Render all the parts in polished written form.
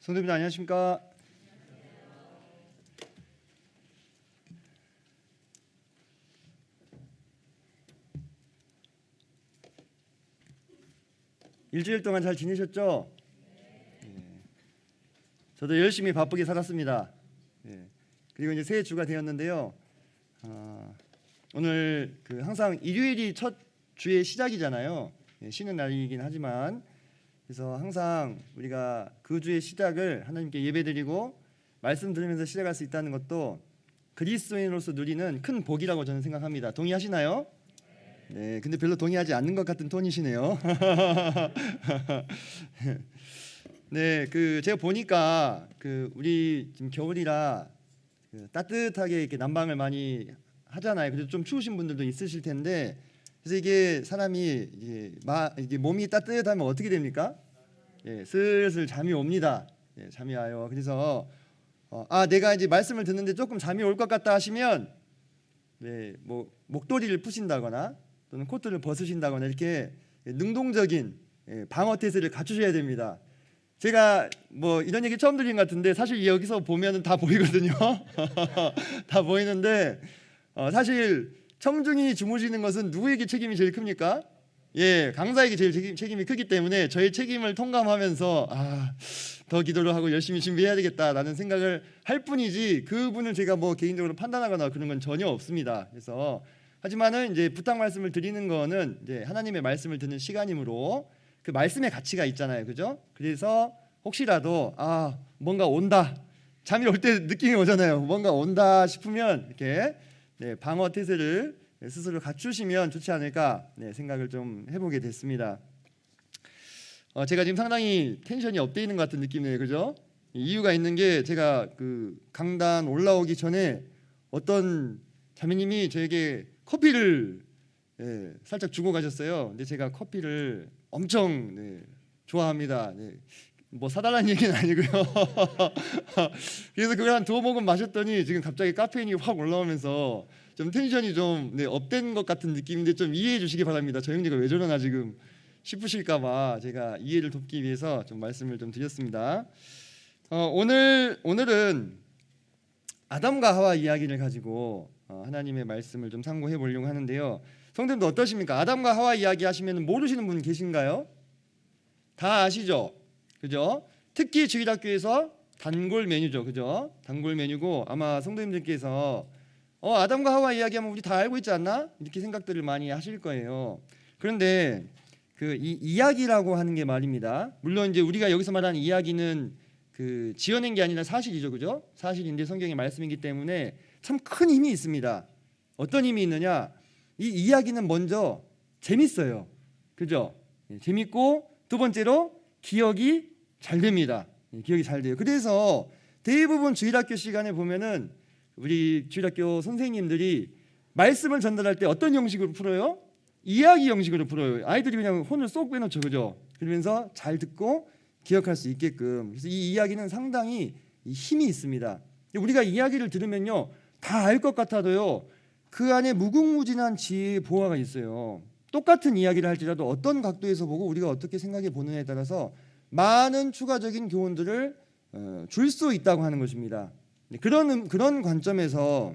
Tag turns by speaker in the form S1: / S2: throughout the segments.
S1: 성도님들 안녕하십니까? 일주일 동안 잘 지내셨죠? 저도 열심히 바쁘게 살았습니다. 그리고 이제 새 주가 되었는데요. 오늘 항상 일요일이 첫 주의 시작이잖아요. 쉬는 날이긴 하지만 그래서 항상 우리가 그 주의 시작을 하나님께 예배드리고 말씀 들으면서 시작할 수 있다는 것도 그리스도인으로서 누리는 큰 복이라고 저는 생각합니다. 동의하시나요? 네, 근데 별로 동의하지 않는 것 같은 톤이시네요. 네, 제가 보니까 우리 지금 겨울이라 따뜻하게 이렇게 난방을 많이 하잖아요. 그래서 좀 추우신 분들도 있으실 텐데, 그래서 이게 사람이 이게 몸이 따뜻하면 어떻게 됩니까? 슬슬 잠이 옵니다. 잠이 와요. 그래서 내가 이제 말씀을 듣는데 조금 잠이 올 것 같다 하시면, 뭐 목도리를 푸신다거나 또는 코트를 벗으신다거나 이렇게 능동적인 방어 태세를 갖추셔야 됩니다. 제가 뭐 이런 얘기 처음 들린 것 같은데 사실 여기서 보면은 다 보이거든요. 다 보이는데 사실 청중이 주무시는 것은 누구에게 책임이 제일 큽니까? 강사에게 제일 책임이 크기 때문에 저의 책임을 통감하면서 더 기도를 하고 열심히 준비해야 되겠다라는 생각을 할 뿐이지 그분을 제가 뭐 개인적으로 판단하거나 그런 건 전혀 없습니다. 그래서 하지만은 이제 부탁 말씀을 드리는 거는 이제 하나님의 말씀을 듣는 시간이므로 그 말씀의 가치가 있잖아요, 그죠? 그래서 혹시라도 뭔가 온다, 잠이 올 때 느낌이 오잖아요. 뭔가 온다 싶으면 이렇게 방어 태세를 스스로 갖추시면 좋지 않을까 생각을 좀 해보게 됐습니다. 제가 지금 상당히 텐션이 업돼 있는 것 같은 느낌이에요, 그죠? 이유가 있는 게 제가 강단 올라오기 전에 어떤 자매님이 저에게 커피를 살짝 주고 가셨어요. 근데 제가 커피를 엄청 좋아합니다. 뭐 사달라는 얘기는 아니고요. 그래서 그걸 한 2모금 마셨더니 지금 갑자기 카페인이 확 올라오면서 좀 텐션이 좀 업된 것 같은 느낌인데 좀 이해해 주시기 바랍니다. 저 형제가 왜 저러나 지금 싶으실까봐 제가 이해를 돕기 위해서 좀 말씀을 좀 드렸습니다. 오늘은 아담과 하와 이야기를 가지고 하나님의 말씀을 좀 상고해 보려고 하는데요. 성도님도 어떠십니까? 아담과 하와 이야기 하시면 모르시는 분 계신가요? 다 아시죠? 그죠? 특히 주일학교에서 단골 메뉴죠, 그죠? 단골 메뉴고 아마 성도님들께서 아담과 하와 이야기하면 우리 다 알고 있지 않나? 이렇게 생각들을 많이 하실 거예요. 그런데 이 이야기라고 하는 게 말입니다. 물론 이제 우리가 여기서 말하는 이야기는 지어낸 게 아니라 사실이죠, 그죠? 사실인데 성경의 말씀이기 때문에 참 큰 힘이 있습니다. 어떤 힘이 있느냐? 이 이야기는 먼저 재밌어요, 그죠? 재밌고 두 번째로 기억이 잘 됩니다. 기억이 잘 돼요. 그래서 대부분 주일학교 시간에 보면은 우리 주일학교 선생님들이 말씀을 전달할 때 어떤 형식으로 풀어요? 이야기 형식으로 풀어요. 아이들이 그냥 혼을 쏙 빼놓죠, 그죠? 그러면서 잘 듣고 기억할 수 있게끔. 그래서 이 이야기는 상당히 힘이 있습니다. 우리가 이야기를 들으면요, 다 알 것 같아도요, 그 안에 무궁무진한 지혜의 보화가 있어요. 똑같은 이야기를 할지라도 어떤 각도에서 보고 우리가 어떻게 생각해 보느냐에 따라서 많은 추가적인 교훈들을 줄 수 있다고 하는 것입니다. 그런 관점에서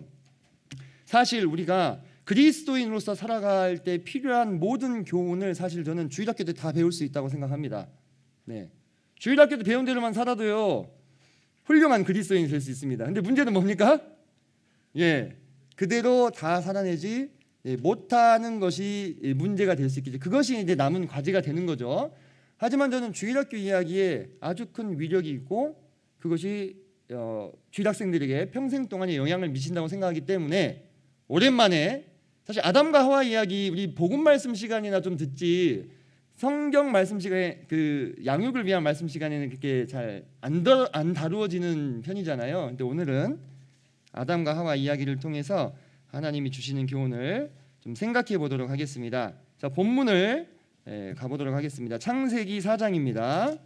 S1: 사실 우리가 그리스도인으로서 살아갈 때 필요한 모든 교훈을 사실 저는 주일학교 때 다 배울 수 있다고 생각합니다. 주일학교 때 배운 대로만 살아도요, 훌륭한 그리스도인이 될 수 있습니다. 근데 문제는 뭡니까? 그대로 다 살아내지 못하는 것이 문제가 될 수 있겠죠. 그것이 이제 남은 과제가 되는 거죠. 하지만 저는 주일학교 이야기에 아주 큰 위력이 있고 그것이 주일학생들에게 평생 동안에 영향을 미친다고 생각하기 때문에 오랜만에 사실 아담과 하와 이야기 우리 복음 말씀 시간이나 좀 듣지 성경 말씀 시간에 양육을 위한 말씀 시간에는 그렇게 잘 안 다루어지는 편이잖아요. 근데 오늘은 아담과 하와 이야기를 통해서 하나님이 주시는 교훈을 좀 생각해 보도록 하겠습니다. 자, 본문을 가보도록 하겠습니다. 창세기 4장입니다.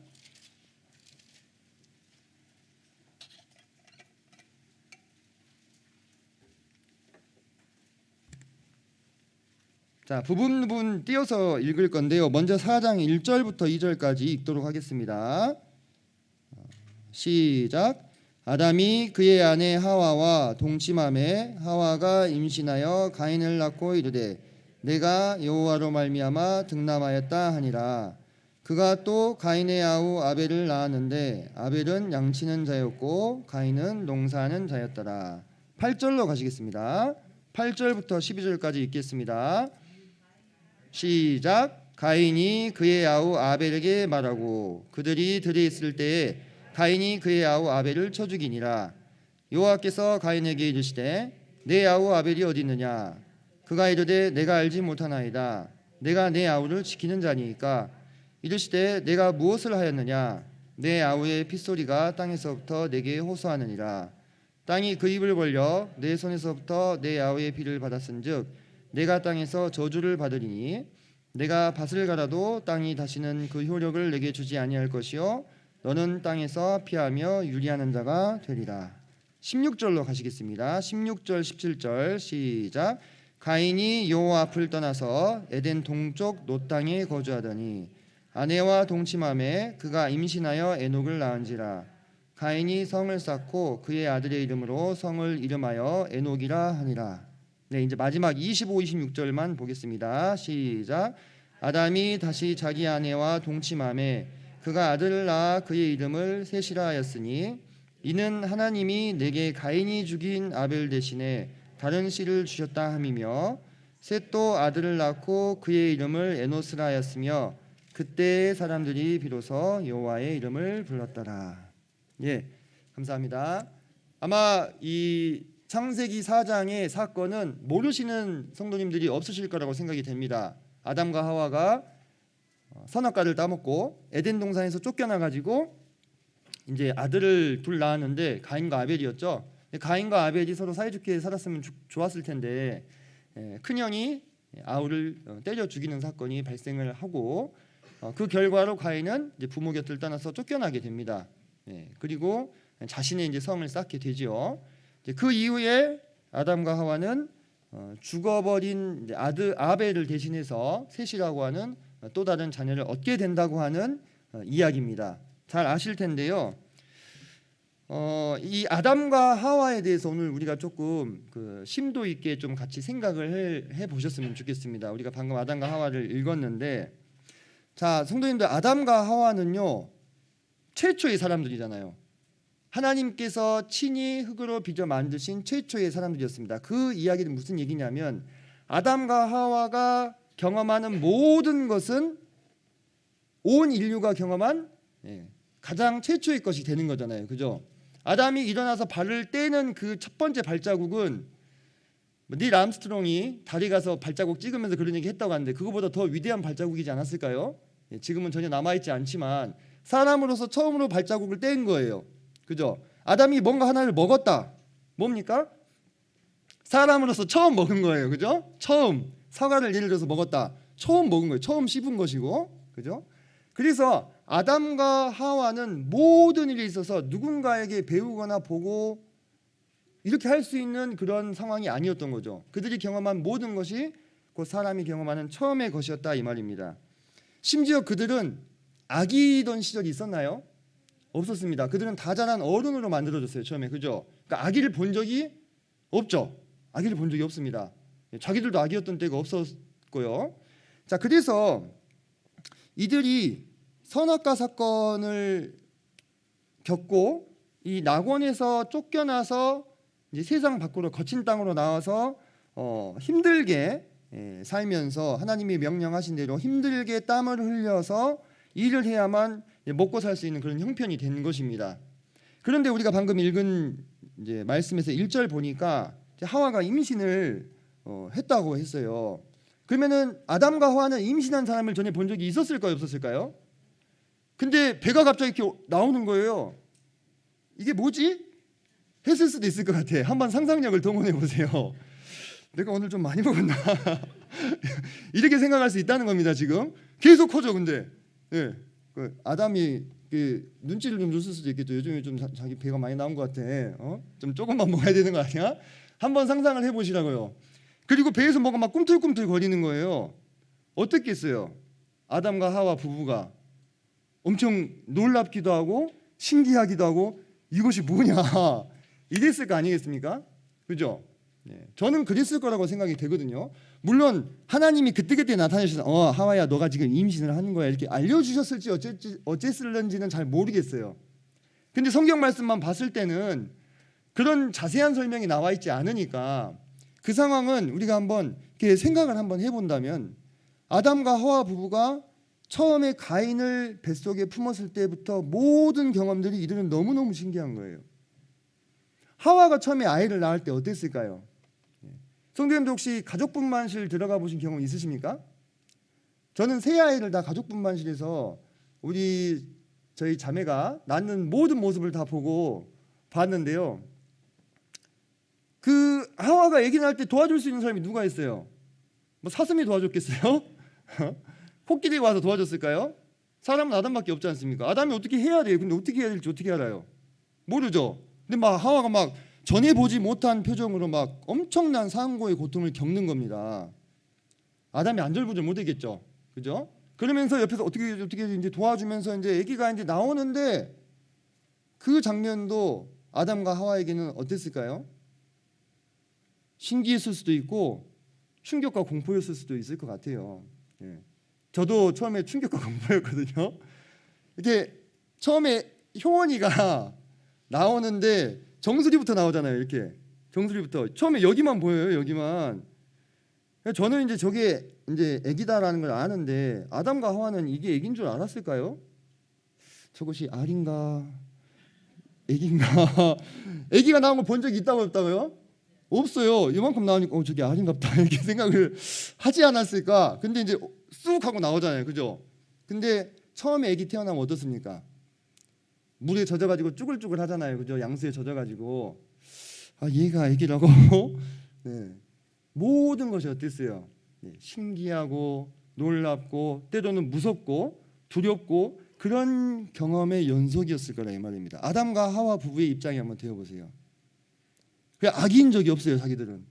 S1: 자, 부분 띄어서 읽을 건데요. 먼저 4장 1절부터 2절까지 읽도록 하겠습니다. 시작. 아담이 그의 아내 하와와 동침하매 하와가 임신하여 가인을 낳고 이르되 내가 여호와로 말미암아 득남하였다 하니라. 그가 또 가인의 아우 아벨을 낳았는데 아벨은 양치는 자였고 가인은 농사하는 자였더라. 8절로 가시겠습니다. 8절부터 12절까지 읽겠습니다. 시작. 가인이 그의 아우 아벨에게 말하고 그들이 들에 있을 때에 가인이 그의 아우 아벨을 쳐 죽이니라. 여호와께서 가인에게 이르시되 내 아우 아벨이 어디 있느냐. 그가 이르되 내가 알지 못하나이다. 내가 내 아우를 지키는 자니까. 이르시되 내가 무엇을 하였느냐. 내 아우의 핏소리가 땅에서부터 내게 호소하느니라. 땅이 그 입을 벌려 내 손에서부터 내 아우의 피를 받았은즉 내가 땅에서 저주를 받으리니 내가 밭을 갈아도 땅이 다시는 그 효력을 내게 주지 아니할 것이요 너는 땅에서 피하며 유리하는 자가 되리라. 16절로 가시겠습니다. 16절 17절 시작. 가인이 여호와 앞을 떠나서 에덴 동쪽 노 땅에 거주하더니 아내와 동침하매 그가 임신하여 에녹을 낳은지라. 가인이 성을 쌓고 그의 아들의 이름으로 성을 이름하여 에녹이라 하니라. 네, 이제 마지막 25, 26절만 보겠습니다. 시작. 아담이 다시 자기 아내와 동침하매 그가 아들을 낳아 그의 이름을 셋이라 하였으니 이는 하나님이 내게 가인이 죽인 아벨 대신에 다른 씨를 주셨다 함이며 셋도 아들을 낳고 그의 이름을 에노스라 하였으며 그때의 사람들이 비로소 여호와의 이름을 불렀더라. 예, 감사합니다. 아마 이 창세기 4장의 사건은 모르시는 성도님들이 없으실 거라고 생각이 됩니다. 아담과 하와가 선악과를 따먹고 에덴 동산에서 쫓겨나 가지고 이제 아들을 둘 낳았는데 가인과 아벨이었죠. 가인과 아벨이 서로 사이좋게 살았으면 좋았을 텐데 큰형이 아우를 때려 죽이는 사건이 발생을 하고 그 결과로 가인은 이제 부모 곁을 떠나서 쫓겨나게 됩니다. 그리고 자신의 이제 성을 쌓게 되지요. 그 이후에 아담과 하와는 죽어버린 아들 아벨을 대신해서 셋이라고 하는 또 다른 자녀를 얻게 된다고 하는 이야기입니다. 잘 아실 텐데요. 이 아담과 하와에 대해서 오늘 우리가 조금 심도 있게 좀 같이 생각을 해 보셨으면 좋겠습니다. 우리가 방금 아담과 하와를 읽었는데, 자, 성도님들, 아담과 하와는요 최초의 사람들이잖아요. 하나님께서 친히 흙으로 빚어 만드신 최초의 사람들이었습니다. 그 이야기는 무슨 얘기냐면 아담과 하와가 경험하는 모든 것은 온 인류가 경험한 가장 최초의 것이 되는 거잖아요. 그죠? 아담이 일어나서 발을 떼는 그 첫 번째 발자국은 닐 암스트롱이 달에 가서 발자국 찍으면서 그런 얘기 했다고 하는데 그거보다 더 위대한 발자국이지 않았을까요? 지금은 전혀 남아있지 않지만 사람으로서 처음으로 발자국을 뗀 거예요. 그죠? 아담이 뭔가 하나를 먹었다. 뭡니까? 사람으로서 처음 먹은 거예요. 그죠? 처음 사과를 예를 들어서 먹었다. 처음 먹은 거예요. 처음 씹은 것이고. 그죠? 그래서 아담과 하와는 모든 일에 있어서 누군가에게 배우거나 보고 이렇게 할 수 있는 그런 상황이 아니었던 거죠. 그들이 경험한 모든 것이 곧 사람이 경험하는 처음의 것이었다 이 말입니다. 심지어 그들은 아기던 시절이 있었나요? 없었습니다. 그들은 다 자란 어른으로 만들어졌어요. 처음에. 그죠? 그러니까 아기를 본 적이 없죠. 아기를 본 적이 없습니다. 자기들도 아기였던 때가 없었고요. 자, 그래서 이들이 선악과 사건을 겪고 이 낙원에서 쫓겨나서 이제 세상 밖으로 거친 땅으로 나와서 힘들게 살면서 하나님이 명령하신 대로 힘들게 땀을 흘려서 일을 해야만 먹고 살 수 있는 그런 형편이 된 것입니다. 그런데 우리가 방금 읽은 이제 말씀에서 1절 보니까 하와가 임신을 했다고 했어요. 그러면은 아담과 하와는 임신한 사람을 전에 본 적이 있었을까요, 없었을까요? 근데 배가 갑자기 이렇게 나오는 거예요. 이게 뭐지? 했을 수도 있을 것 같아. 한번 상상력을 동원해 보세요. 내가 오늘 좀 많이 먹었나? 이렇게 생각할 수 있다는 겁니다. 지금 계속 커져. 근데 아담이 눈치를 좀 줬을 수도 있겠죠. 요즘에 좀 자기 배가 많이 나온 것 같아. 좀 조금만 먹어야 되는 거 아니야? 한번 상상을 해보시라고요. 그리고 배에서 뭐가 막 꿈틀꿈틀 거리는 거예요. 어떻겠어요? 아담과 하와 부부가 엄청 놀랍기도 하고 신기하기도 하고 이것이 뭐냐 이랬을 거 아니겠습니까? 그죠? 저는 그랬을 거라고 생각이 되거든요. 물론 하나님이 그때그때 나타내셔서 하와야 너가 지금 임신을 하는 거야 이렇게 알려주셨을지 어쨌을런지는 잘 모르겠어요. 근데 성경 말씀만 봤을 때는 그런 자세한 설명이 나와 있지 않으니까 그 상황은 우리가 한번 이렇게 생각을 한번 해본다면 아담과 하와 부부가 처음에 가인을 뱃속에 품었을 때부터 모든 경험들이 이들은 너무너무 신기한 거예요. 하와가 처음에 아이를 낳을 때 어땠을까요? 성도님들 혹시 가족분만실 들어가 보신 경험 있으십니까? 저는 세 아이를 다 가족분만실에서 저희 자매가 낳는 모든 모습을 다 보고 봤는데요. 그 하와가 아기 낳을 때 도와줄 수 있는 사람이 누가 있어요? 뭐 사슴이 도와줬겠어요? 코끼리가 와서 도와줬을까요? 사람은 아담밖에 없지 않습니까? 아담이 어떻게 해야 돼요? 근데 어떻게 해야 될지 어떻게 알아요? 모르죠. 근데 막 하와가 막 전에 보지 못한 표정으로 막 엄청난 상고의 고통을 겪는 겁니다. 아담이 안절부절 못하겠죠, 그죠? 그러면서 옆에서 어떻게 이제 도와주면서 이제 아기가 이제 나오는데 그 장면도 아담과 하와에게는 어땠을까요? 신기했을 수도 있고 충격과 공포였을 수도 있을 것 같아요. 저도 처음에 충격과 공포였거든요. 이렇게 처음에 효원이가 나오는데 정수리부터 나오잖아요. 이렇게 정수리부터 처음에 여기만 보여요. 여기만. 저는 이제 저게 이제 아기다라는 걸 아는데 아담과 하와는 이게 아기인 줄 알았을까요? 저것이 알인가 아기인가? 아기가 나온 걸 본 적이 있다고 없다고요? 없어요. 이만큼 나오니까 저게 알인갑다 이렇게 생각을 하지 않았을까? 근데 이제 쑥 하고 나오잖아요. 그죠? 근데 처음에 아기 태어나면 어떻습니까? 물에 젖어가지고 쭈글쭈글 하잖아요. 그죠? 양수에 젖어가지고 얘가 아기라고 네. 모든 것이 어땠어요? 신기하고 놀랍고 때로는 무섭고 두렵고 그런 경험의 연속이었을 거라 이 말입니다. 아담과 하와 부부의 입장에 한번 되어보세요. 그냥 아기인 적이 없어요. 자기들은.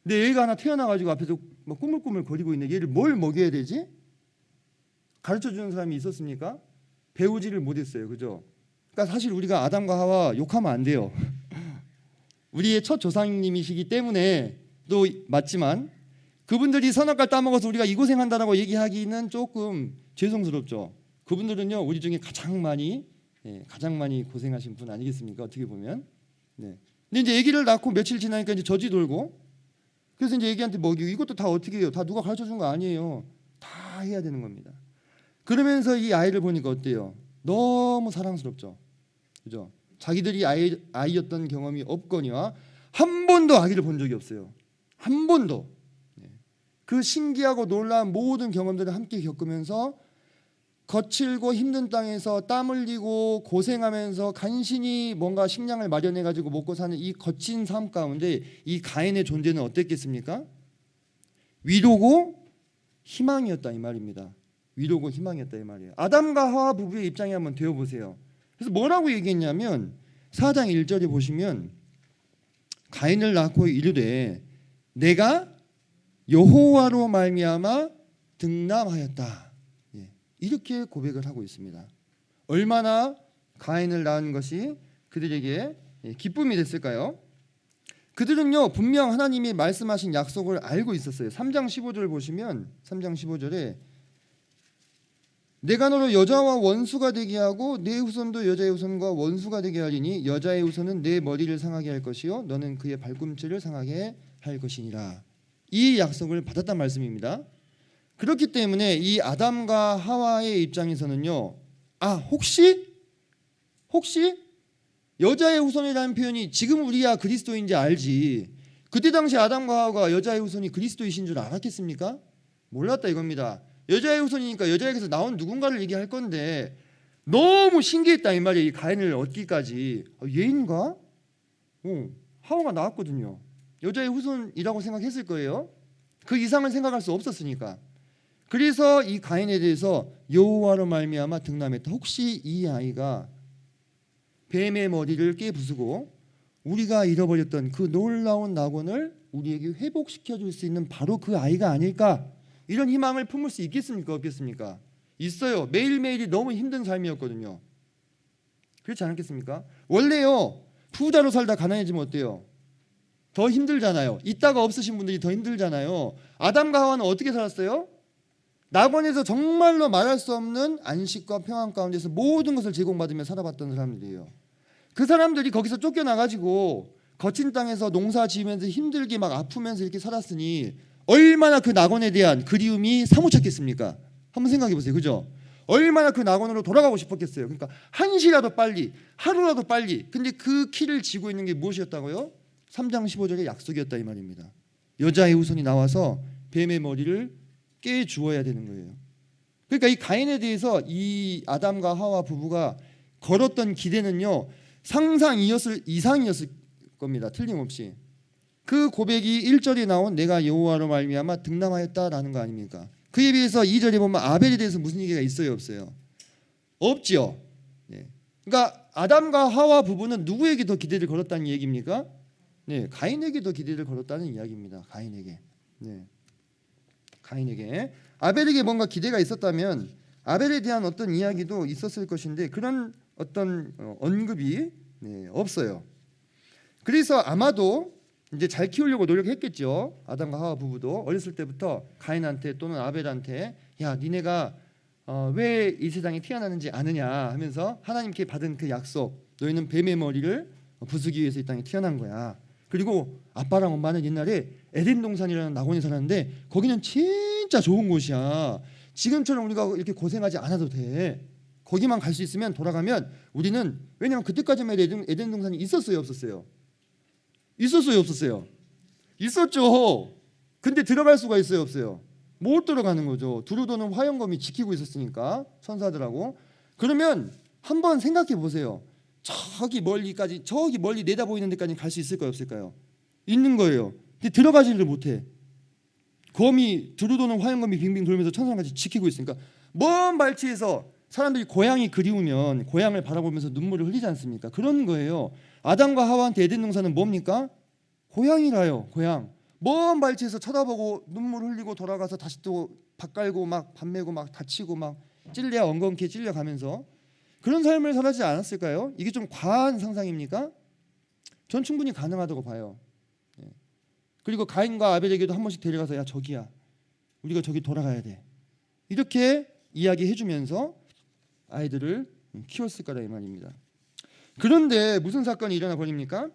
S1: 근데 얘가 하나 태어나가지고 앞에서 막 꾸물꾸물 거리고 있는데 얘를 뭘 먹여야 되지? 가르쳐주는 사람이 있었습니까? 배우지를 못했어요. 그죠? 그러니까 사실 우리가 아담과 하와 욕하면 안 돼요. 우리의 첫 조상님이시기 때문에 또 맞지만 그분들이 선악과를 따먹어서 우리가 이 고생한다라고 얘기하기는 조금 죄송스럽죠. 그분들은요 우리 중에 가장 많이 고생하신 분 아니겠습니까? 어떻게 보면. 네. 근데 이제 아기를 낳고 며칠 지나니까 이제 젖이 돌고 그래서 이제 아기한테 먹이고 이것도 다 어떻게 해요? 다 누가 가르쳐 준 거 아니에요. 다 해야 되는 겁니다. 그러면서 이 아이를 보니까 어때요? 너무 사랑스럽죠. 그죠? 자기들이 아이였던 경험이 없거니와 한 번도 아기를 본 적이 없어요. 한 번도. 그 신기하고 놀라운 모든 경험들을 함께 겪으면서 거칠고 힘든 땅에서 땀 흘리고 고생하면서 간신히 뭔가 식량을 마련해 가지고 먹고 사는 이 거친 삶 가운데 이 가인의 존재는 어땠겠습니까? 위로고 희망이었다 이 말입니다. 위로고 희망이었다 이 말이에요. 아담과 하와 부부의 입장에 한번 되어 보세요. 그래서 뭐라고 얘기했냐면 4장 1절에 보시면 가인을 낳고 이르되 내가 여호와로 말미암아 등남하였다. 이렇게 고백을 하고 있습니다. 얼마나 가인을 낳은 것이 그들에게 기쁨이 됐을까요? 그들은요 분명 하나님이 말씀하신 약속을 알고 있었어요. 3장 15절 보시면 3장 15절에 내가 너로 여자와 원수가 되게 하고 내 후손도 여자의 후손과 원수가 되게 하리니 여자의 후손은 내 머리를 상하게 할 것이요 너는 그의 발꿈치를 상하게 할 것이니라. 이 약속을 받았단 말씀입니다. 그렇기 때문에 이 아담과 하와의 입장에서는요 혹시 여자의 후손이라는 표현이 지금 우리야 그리스도인지 알지 그때 당시 아담과 하와가 여자의 후손이 그리스도이신 줄 알았겠습니까? 몰랐다 이겁니다. 여자의 후손이니까 여자에게서 나온 누군가를 얘기할 건데 너무 신기했다 이 말이에요. 이 가인을 얻기까지 얘인가? 하와가 나왔거든요. 여자의 후손이라고 생각했을 거예요. 그 이상을 생각할 수 없었으니까. 그래서 이 가인에 대해서 여호와로 말미암아 등남했다. 혹시 이 아이가 뱀의 머리를 깨부수고 우리가 잃어버렸던 그 놀라운 낙원을 우리에게 회복시켜 줄 수 있는 바로 그 아이가 아닐까? 이런 희망을 품을 수 있겠습니까? 없겠습니까? 있어요. 매일매일이 너무 힘든 삶이었거든요. 그렇지 않겠습니까? 원래요 부자로 살다 가난해지면 어때요? 더 힘들잖아요. 있다가 없으신 분들이 더 힘들잖아요. 아담과 하와는 어떻게 살았어요? 낙원에서 정말로 말할 수 없는 안식과 평안 가운데서 모든 것을 제공받으며 살아봤던 사람들이에요. 그 사람들이 거기서 쫓겨나가지고 거친 땅에서 농사 지으면서 힘들게 막 아프면서 이렇게 살았으니 얼마나 그 낙원에 대한 그리움이 사무쳤겠습니까? 한번 생각해 보세요. 그죠? 얼마나 그 낙원으로 돌아가고 싶었겠어요. 그러니까 한시라도 빨리, 하루라도 빨리. 근데 그 키를 쥐고 있는 게 무엇이었다고요? 3장 15절의 약속이었다 이 말입니다. 여자의 후손이 나와서 뱀의 머리를 깨 주어야 되는 거예요. 그러니까 이 가인에 대해서 이 아담과 하와 부부가 걸었던 기대는요 이상이었을 겁니다. 틀림없이. 그 고백이 1절에 나온 내가 여호와로 말미암아 득남하였다라는 거 아닙니까? 그에 비해서 2절에 보면 아벨에 대해서 무슨 얘기가 있어요 없어요? 없지요. 네. 그러니까 아담과 하와 부부는 누구에게 더 기대를 걸었다는 얘기입니까? 네, 가인에게 더 기대를 걸었다는 이야기입니다. 가인에게. 네. 가인에게. 아벨에게 뭔가 기대가 있었다면 아벨에 대한 어떤 이야기도 있었을 것인데 그런 어떤 언급이 없어요. 그래서 아마도 이제 잘 키우려고 노력했겠죠. 아담과 하와 부부도 어렸을 때부터 가인한테 또는 아벨한테 야 니네가 왜 이 세상에 태어나는지 아느냐 하면서 하나님께 받은 그 약속 너희는 뱀의 머리를 부수기 위해서 이 땅에 태어난 거야. 그리고 아빠랑 엄마는 옛날에 에덴 동산이라는 낙원에 살았는데 거기는 진짜 좋은 곳이야. 지금처럼 우리가 이렇게 고생하지 않아도 돼. 거기만 갈 수 있으면 돌아가면 우리는 왜냐하면 그때까지만 해도 에덴 동산이 있었어요 없었어요? 있었어요 없었어요? 있었죠. 근데 들어갈 수가 있어요 없어요? 못 들어가는 거죠. 두루 도는 화영검이 지키고 있었으니까 천사들하고. 그러면 한번 생각해 보세요. 저기 멀리 내다 보이는 데까지 갈 수 있을까요 없을까요? 있는 거예요. 근데 들어가지를 못해. 검이 두루 도는 화영검이 빙빙 돌면서 천사같이 지키고 있으니까 먼 발치에서 사람들이 고향이 그리우면 고향을 바라보면서 눈물을 흘리지 않습니까? 그런 거예요. 아담과 하와한테 에덴 동산은 뭡니까? 고향이라요. 고향. 먼 발치에서 쳐다보고 눈물 흘리고 돌아가서 다시 또 밥 깔고 막 밥 메고 막 다치고 막 찔려 엉겅퀴 찔려가면서 그런 삶을 살지 않았을까요? 이게 좀 과한 상상입니까? 전 충분히 가능하다고 봐요. 그리고 가인과 아벨에게도 한 번씩 데려가서 야 저기야 우리가 저기 돌아가야 돼 이렇게 이야기해주면서 아이들을 키웠을 거다 이 말입니다. 그런데 무슨 사건이 일어나 버립니까?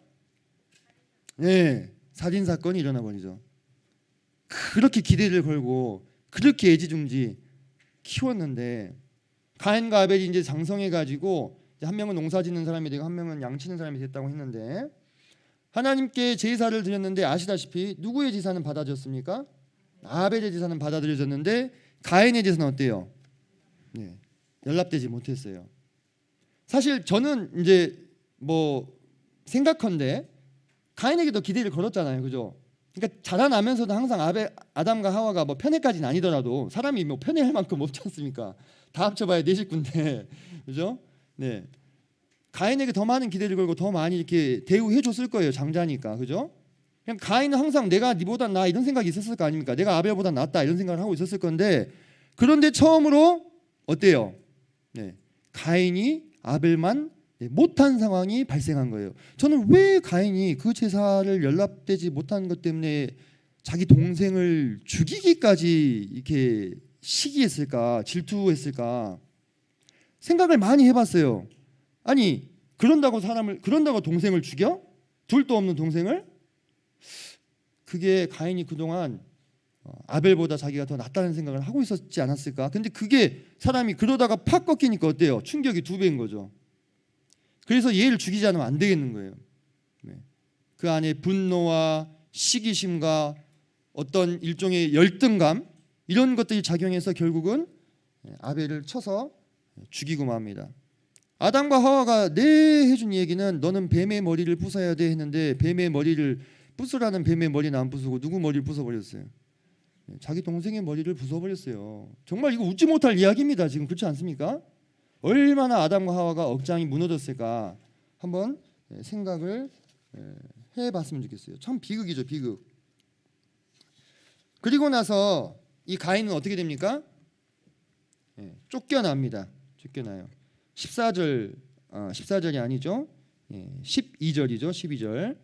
S1: 네, 살인 사건이 일어나 버리죠. 그렇게 기대를 걸고 그렇게 애지중지 키웠는데 가인과 아벨이 이제 장성해가지고 한 명은 농사짓는 사람이 되고 한 명은 양치는 사람이 됐다고 했는데 하나님께 제사를 드렸는데 아시다시피 누구의 제사는 받아졌습니까? 아벨의 제사는 받아들여졌는데 가인의 제사는 어때요? 네, 연락되지 못했어요. 사실 저는 이제 뭐 생각컨대 가인에게 더 기대를 걸었잖아요, 그죠? 그러니까 자라나면서도 항상 아담과 하와가 뭐 편애까지는 아니더라도 사람이 뭐 편애할 만큼 없지 않습니까? 다 합쳐봐야 네 식구인데, 그죠? 네, 가인에게 더 많은 기대를 걸고 더 많이 이렇게 대우해 줬을 거예요, 장자니까, 그죠? 그냥 가인은 항상 내가 니보다 나 이런 생각이 있었을 거 아닙니까? 내가 아벨보다 낫다 이런 생각을 하고 있었을 건데 그런데 처음으로 어때요? 네, 가인이 아벨만 못한 상황이 발생한 거예요. 저는 왜 가인이 그 제사를 연락되지 못한 것 때문에 자기 동생을 죽이기까지 이렇게 시기했을까, 질투했을까 생각을 많이 해봤어요. 아니 그런다고 동생을 죽여? 둘도 없는 동생을? 그게 가인이 그동안 아벨보다 자기가 더 낫다는 생각을 하고 있었지 않았을까? 근데 그게 사람이 그러다가 팍 꺾이니까 어때요? 충격이 2배인 거죠. 그래서 얘를 죽이지 않으면 안 되겠는 거예요. 그 안에 분노와 시기심과 어떤 일종의 열등감 이런 것들이 작용해서 결국은 아벨을 쳐서 죽이고 맙니다. 아담과 하와가 해준 얘기는 너는 뱀의 머리를 부숴야 돼 했는데 뱀의 머리를 부수라는 뱀의 머리는 안 부수고 누구 머리를 부숴버렸어요? 자기 동생의 머리를 부숴버렸어요. 정말 이거 웃지 못할 이야기입니다. 지금 그렇지 않습니까? 얼마나 아담과 하와가 억장이 무너졌을까 한번 생각을 해봤으면 좋겠어요. 참 비극이죠, 비극. 그리고 나서 이 가인은 어떻게 됩니까? 쫓겨납니다. 쫓겨나요. 14절 14절이 아니죠. 12절이죠. 12절.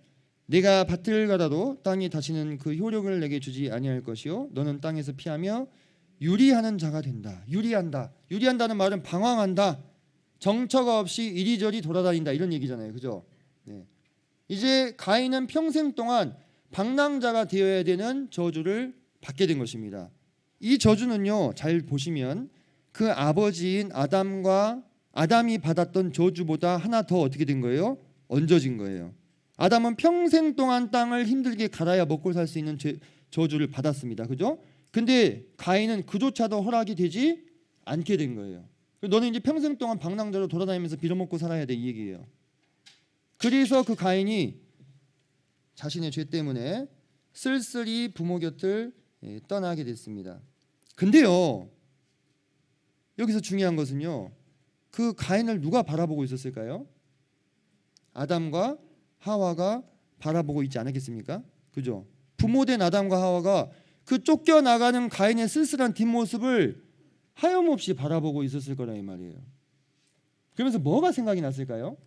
S1: 내가 밭을 갈아도 땅이 다시는 그 효력을 내게 주지 아니할 것이요 너는 땅에서 피하며 유리하는 자가 된다. 유리한다. 유리한다는 말은 방황한다. 정처가 없이 이리저리 돌아다닌다 이런 얘기잖아요. 그죠? 네. 이제 가인은 평생 동안 방랑자가 되어야 되는 저주를 받게 된 것입니다. 이 저주는요, 잘 보시면 그 아버지인 아담이 받았던 저주보다 하나 더 어떻게 된 거예요? 얹어진 거예요. 아담은 평생 동안 땅을 힘들게 갈아야 먹고 살 수 있는 저주를 받았습니다. 그죠? 근데 가인은 그조차도 허락이 되지 않게 된 거예요. 너는 이제 평생 동안 방랑자로 돌아다니면서 빌어먹고 살아야 돼 이 얘기예요. 그래서 그 가인이 자신의 죄 때문에 쓸쓸히 부모 곁을 떠나게 됐습니다. 근데요, 여기서 중요한 것은요, 그 가인을 누가 바라보고 있었을까요? 아담과 하와가 바라보고 있지 않았겠습니까? 그죠? 부모된 아담과 하와가 그 쫓겨나가는 가인의 쓸쓸한 뒷모습을 하염없이 바라보고 있었을 거라 이 말이에요. 그러면서 뭐가 생각이 났을까요?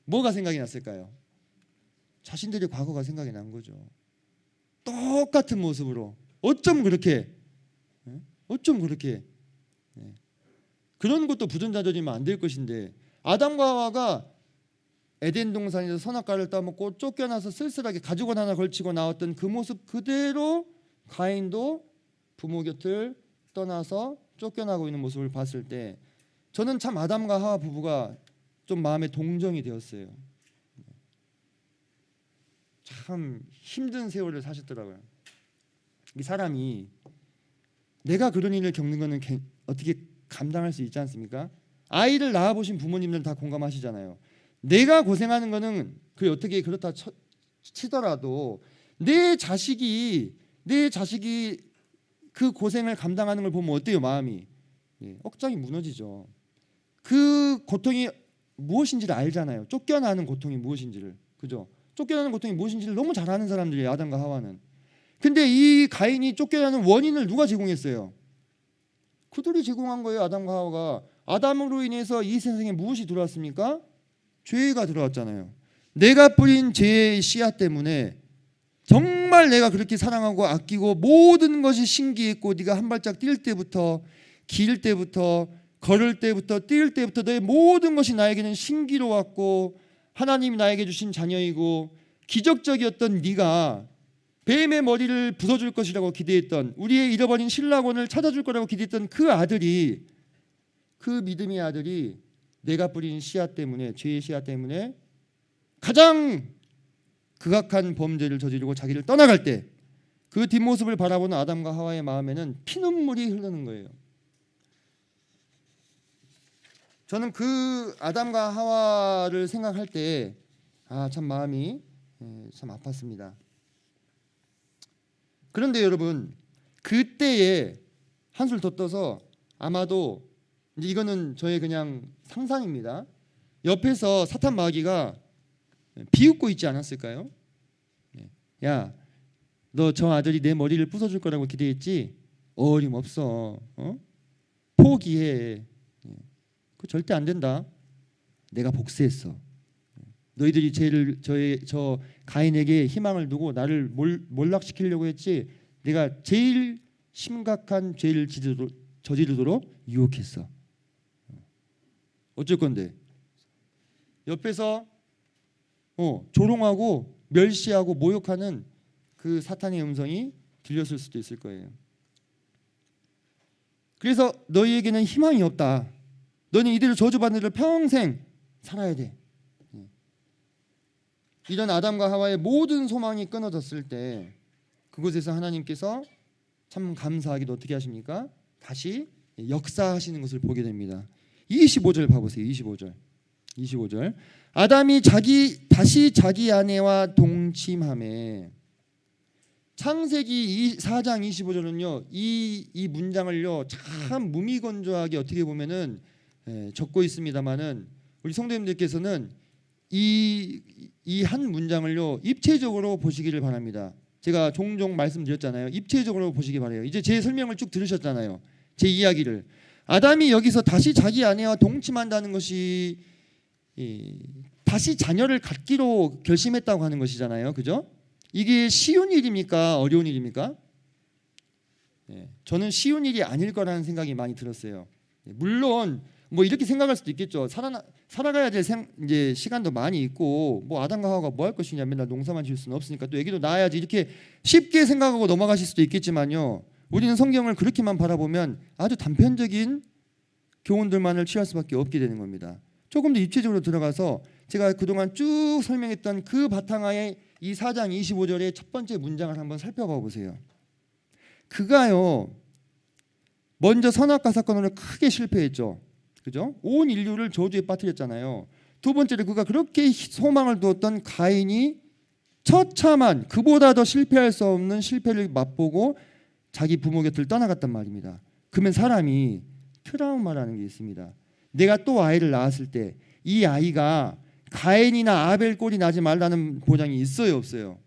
S1: 뭐가 생각이 났을까요? 자신들의 과거가 생각이 난 거죠. 똑같은 모습으로 어쩜 그렇게 그런 것도 부존자절이면 안 될 것인데 아담과 하와가 에덴 동산에서 선악과를 따먹고 쫓겨나서 쓸쓸하게 가죽옷 하나 걸치고 나왔던 그 모습 그대로 가인도 부모 곁을 떠나서 쫓겨나고 있는 모습을 봤을 때 저는 참 아담과 하와 부부가 좀 마음에 동정이 되었어요. 참 힘든 세월을 사셨더라고요. 이 사람이 내가 그런 일을 겪는 거는 어떻게 감당할 수 있지 않습니까? 아이를 낳아보신 부모님들은 다 공감하시잖아요. 내가 고생하는 거는 그 어떻게 그렇다 치더라도 내 자식이 그 고생을 감당하는 걸 보면 어때요? 마음이 억장이 무너지죠. 그 고통이 무엇인지를 알잖아요. 쫓겨나는 고통이 무엇인지를. 그죠? 쫓겨나는 고통이 무엇인지를 너무 잘 아는 사람들이에요. 아담과 하와는. 근데 이 가인이 쫓겨나는 원인을 누가 제공했어요? 그들이 제공한 거예요. 아담과 하와가. 아담으로 인해서 이 세상에 무엇이 들어왔습니까? 죄가 들어왔잖아요. 내가 뿌린 죄의 씨앗 때문에 정말 내가 그렇게 사랑하고 아끼고 모든 것이 신기했고 네가 한 발짝 뛸 때부터 길 때부터 걸을 때부터 뛸 때부터 너의 모든 것이 나에게는 신기로웠고 하나님이 나에게 주신 자녀이고 기적적이었던 네가 뱀의 머리를 부숴줄 것이라고 기대했던 우리의 잃어버린 신라곤을 찾아줄 거라고 기대했던 그 아들이 그 믿음의 아들이 내가 뿌린 씨앗 때문에 죄의 씨앗 때문에 가장 극악한 범죄를 저지르고 자기를 떠나갈 때 그 뒷모습을 바라보는 아담과 하와의 마음에는 피눈물이 흐르는 거예요. 저는 그 아담과 하와를 생각할 때 참 마음이 참 아팠습니다. 그런데 여러분 그때에 한술 더 떠서 아마도 이제 이거는 저의 그냥 상상입니다. 옆에서 사탄 마귀가 비웃고 있지 않았을까요? 야, 너 저 아들이 내 머리를 부숴줄 거라고 기대했지? 어림없어. 포기해. 그거 절대 안 된다. 내가 복수했어. 너희들이 저 가인에게 희망을 두고 나를 몰락시키려고 했지? 내가 제일 심각한 죄를 저지르도록 유혹했어. 어쩔 건데? 옆에서 조롱하고 멸시하고 모욕하는 그 사탄의 음성이 들렸을 수도 있을 거예요. 그래서 너희에게는 희망이 없다. 너는 이대로 저주받는 대로 평생 살아야 돼. 이런 아담과 하와의 모든 소망이 끊어졌을 때 그곳에서 하나님께서 참 감사하게도 어떻게 하십니까? 다시 역사하시는 것을 보게 됩니다. 25절 봐보세요. 25절. 아담이 다시 자기 아내와 동침하매. 창세기 4장 25절은요. 이 문장을요 참 무미건조하게 어떻게 보면은 적고 있습니다만은 우리 성도님들께서는 이 한 문장을요 입체적으로 보시기를 바랍니다. 제가 종종 말씀드렸잖아요. 입체적으로 보시기 바래요. 이제 제 설명을 쭉 들으셨잖아요. 제 이야기를. 아담이 여기서 다시 자기 아내와 동침한다는 것이 다시 자녀를 갖기로 결심했다고 하는 것이잖아요. 그죠? 이게 쉬운 일입니까? 어려운 일입니까? 저는 쉬운 일이 아닐 거라는 생각이 많이 들었어요. 물론 뭐 이렇게 생각할 수도 있겠죠. 살아가야 될 이제 시간도 많이 있고, 뭐 아담과 하와가 뭐 할 것이냐, 맨날 농사만 지을 수는 없으니까 또 애기도 낳아야지, 이렇게 쉽게 생각하고 넘어가실 수도 있겠지만요, 우리는 성경을 그렇게만 바라보면 아주 단편적인 교훈들만을 취할 수밖에 없게 되는 겁니다. 조금 더 입체적으로 들어가서 제가 그동안 쭉 설명했던 그 바탕하에 이 4장 25절의 첫 번째 문장을 한번 살펴봐 보세요. 그가요, 먼저 선악과 사건으로 크게 실패했죠. 그죠? 온 인류를 저주에 빠뜨렸잖아요. 두 번째로 그가 그렇게 소망을 두었던 가인이 처참한, 그보다 더 실패할 수 없는 실패를 맛보고 자기 부모 곁을 떠나갔단 말입니다. 그러면 사람이 트라우마라는 게 있습니다. 내가 또 아이를 낳았을 때 이 아이가 가인이나 아벨 꼴이 나지 말라는 보장이 있어요, 없어요?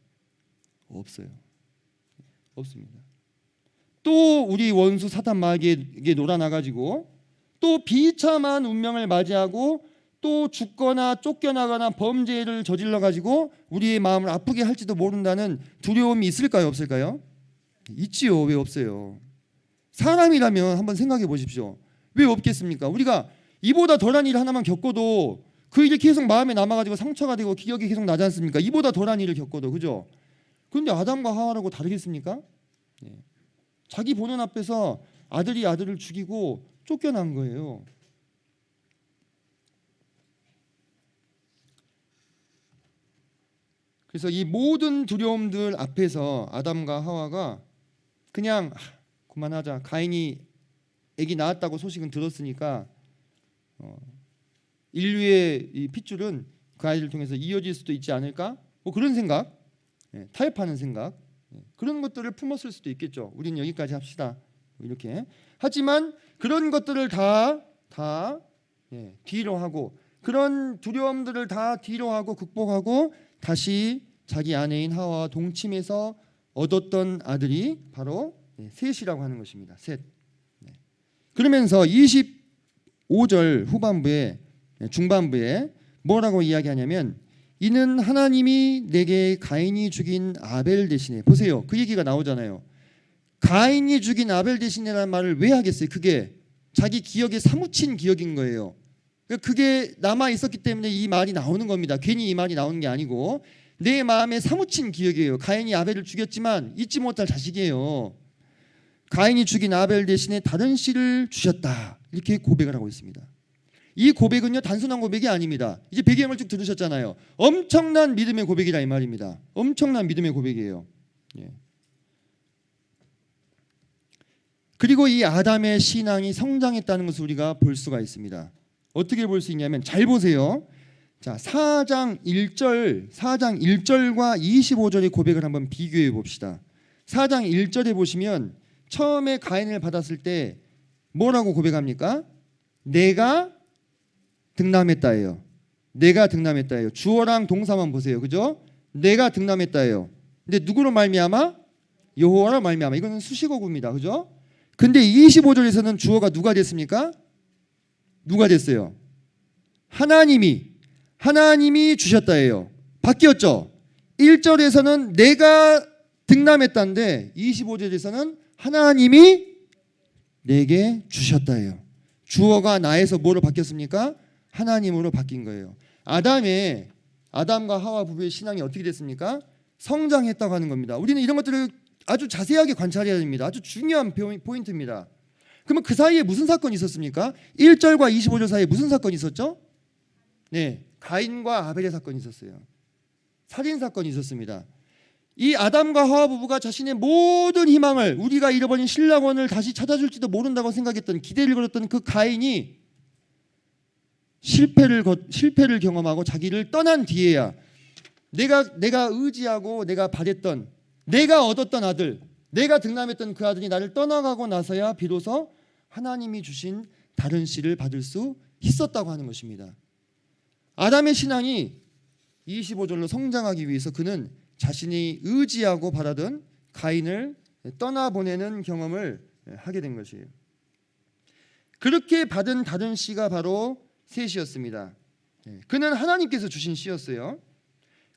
S1: 없어요. 없습니다. 또 우리 원수 사탄 마귀에게 놀아나가지고 또 비참한 운명을 맞이하고 또 죽거나 쫓겨나거나 범죄를 저질러가지고 우리의 마음을 아프게 할지도 모른다는 두려움이 있을까요, 없을까요? 있지요. 왜 없어요? 사람이라면 한번 생각해 보십시오. 왜 없겠습니까? 우리가 이보다 덜한 일 하나만 겪어도 그 일이 계속 마음에 남아가지고 상처가 되고 기억이 계속 나지 않습니까? 이보다 덜한 일을 겪어도. 그죠? 그런데 아담과 하와라고 다르겠습니까? 자기 보는 앞에서 아들이 아들을 죽이고 쫓겨난 거예요. 그래서 이 모든 두려움들 앞에서 아담과 하와가 그냥 그만하자. 가인이 아기 낳았다고 소식은 들었으니까 인류의 이 핏줄은 그 아이를 통해서 이어질 수도 있지 않을까? 뭐 그런 생각, 타협하는 생각, 그런 것들을 품었을 수도 있겠죠. 우리는 여기까지 합시다. 이렇게. 하지만 그런 것들을 다 뒤로 하고, 그런 두려움들을 다 뒤로 하고 극복하고 다시 자기 아내인 하와와 동침해서 얻었던 아들이 바로 셋이라고 하는 것입니다. 셋. 그러면서 25절 후반부에, 중반부에 뭐라고 이야기하냐면, 이는 하나님이 내게 가인이 죽인 아벨 대신에, 보세요, 그 얘기가 나오잖아요. 가인이 죽인 아벨 대신에라는 말을 왜 하겠어요? 그게 자기 기억에 사무친 기억인 거예요. 그게 남아 있었기 때문에 이 말이 나오는 겁니다. 괜히 이 말이 나오는 게 아니고 내 마음에 사무친 기억이에요. 가인이 아벨을 죽였지만 잊지 못할 자식이에요. 가인이 죽인 아벨 대신에 다른 씨를 주셨다, 이렇게 고백을 하고 있습니다. 이 고백은요, 단순한 고백이 아닙니다. 이제 배경을 쭉 들으셨잖아요. 엄청난 믿음의 고백이라 이 말입니다. 엄청난 믿음의 고백이에요. 그리고 이 아담의 신앙이 성장했다는 것을 우리가 볼 수가 있습니다. 어떻게 볼 수 있냐면, 잘 보세요. 자, 4장 1절과 25절의 고백을 한번 비교해 봅시다. 4장 1절에 보시면 처음에 가인을 받았을 때 뭐라고 고백합니까? 내가 등남했다예요. 내가 등남했다예요. 주어랑 동사만 보세요. 그죠? 내가 등남했다예요. 근데 누구로 말미암아? 여호와로 말미암아. 이거는 수식어구입니다. 그죠? 근데 25절에서는 주어가 누가 됐습니까? 누가 됐어요? 하나님이 주셨다예요. 바뀌었죠? 1절에서는 내가 등남했다인데 25절에서는 하나님이 내게 주셨다예요. 주어가 나에서 뭐로 바뀌었습니까? 하나님으로 바뀐 거예요. 아담과 하와 부부의 신앙이 어떻게 됐습니까? 성장했다고 하는 겁니다. 우리는 이런 것들을 아주 자세하게 관찰해야 됩니다. 아주 중요한 포인트입니다. 그러면 그 사이에 무슨 사건이 있었습니까? 1절과 25절 사이에 무슨 사건이 있었죠? 네, 가인과 아벨의 사건이 있었어요. 살인 사건이 있었습니다. 이 아담과 하와 부부가 자신의 모든 희망을, 우리가 잃어버린 신랑원을 다시 찾아줄지도 모른다고 생각했던, 기대를 걸었던 그 가인이 실패를 경험하고 자기를 떠난 뒤에야 내가 의지하고 내가 바랬던, 내가 얻었던 아들, 내가 등남했던 그 아들이 나를 떠나가고 나서야 비로소 하나님이 주신 다른 씨를 받을 수 있었다고 하는 것입니다. 아담의 신앙이 25절로 성장하기 위해서 그는 자신이 의지하고 바라던 가인을 떠나보내는 경험을 하게 된 것이에요. 그렇게 받은 다른 씨가 바로 셋이었습니다. 그는 하나님께서 주신 씨였어요.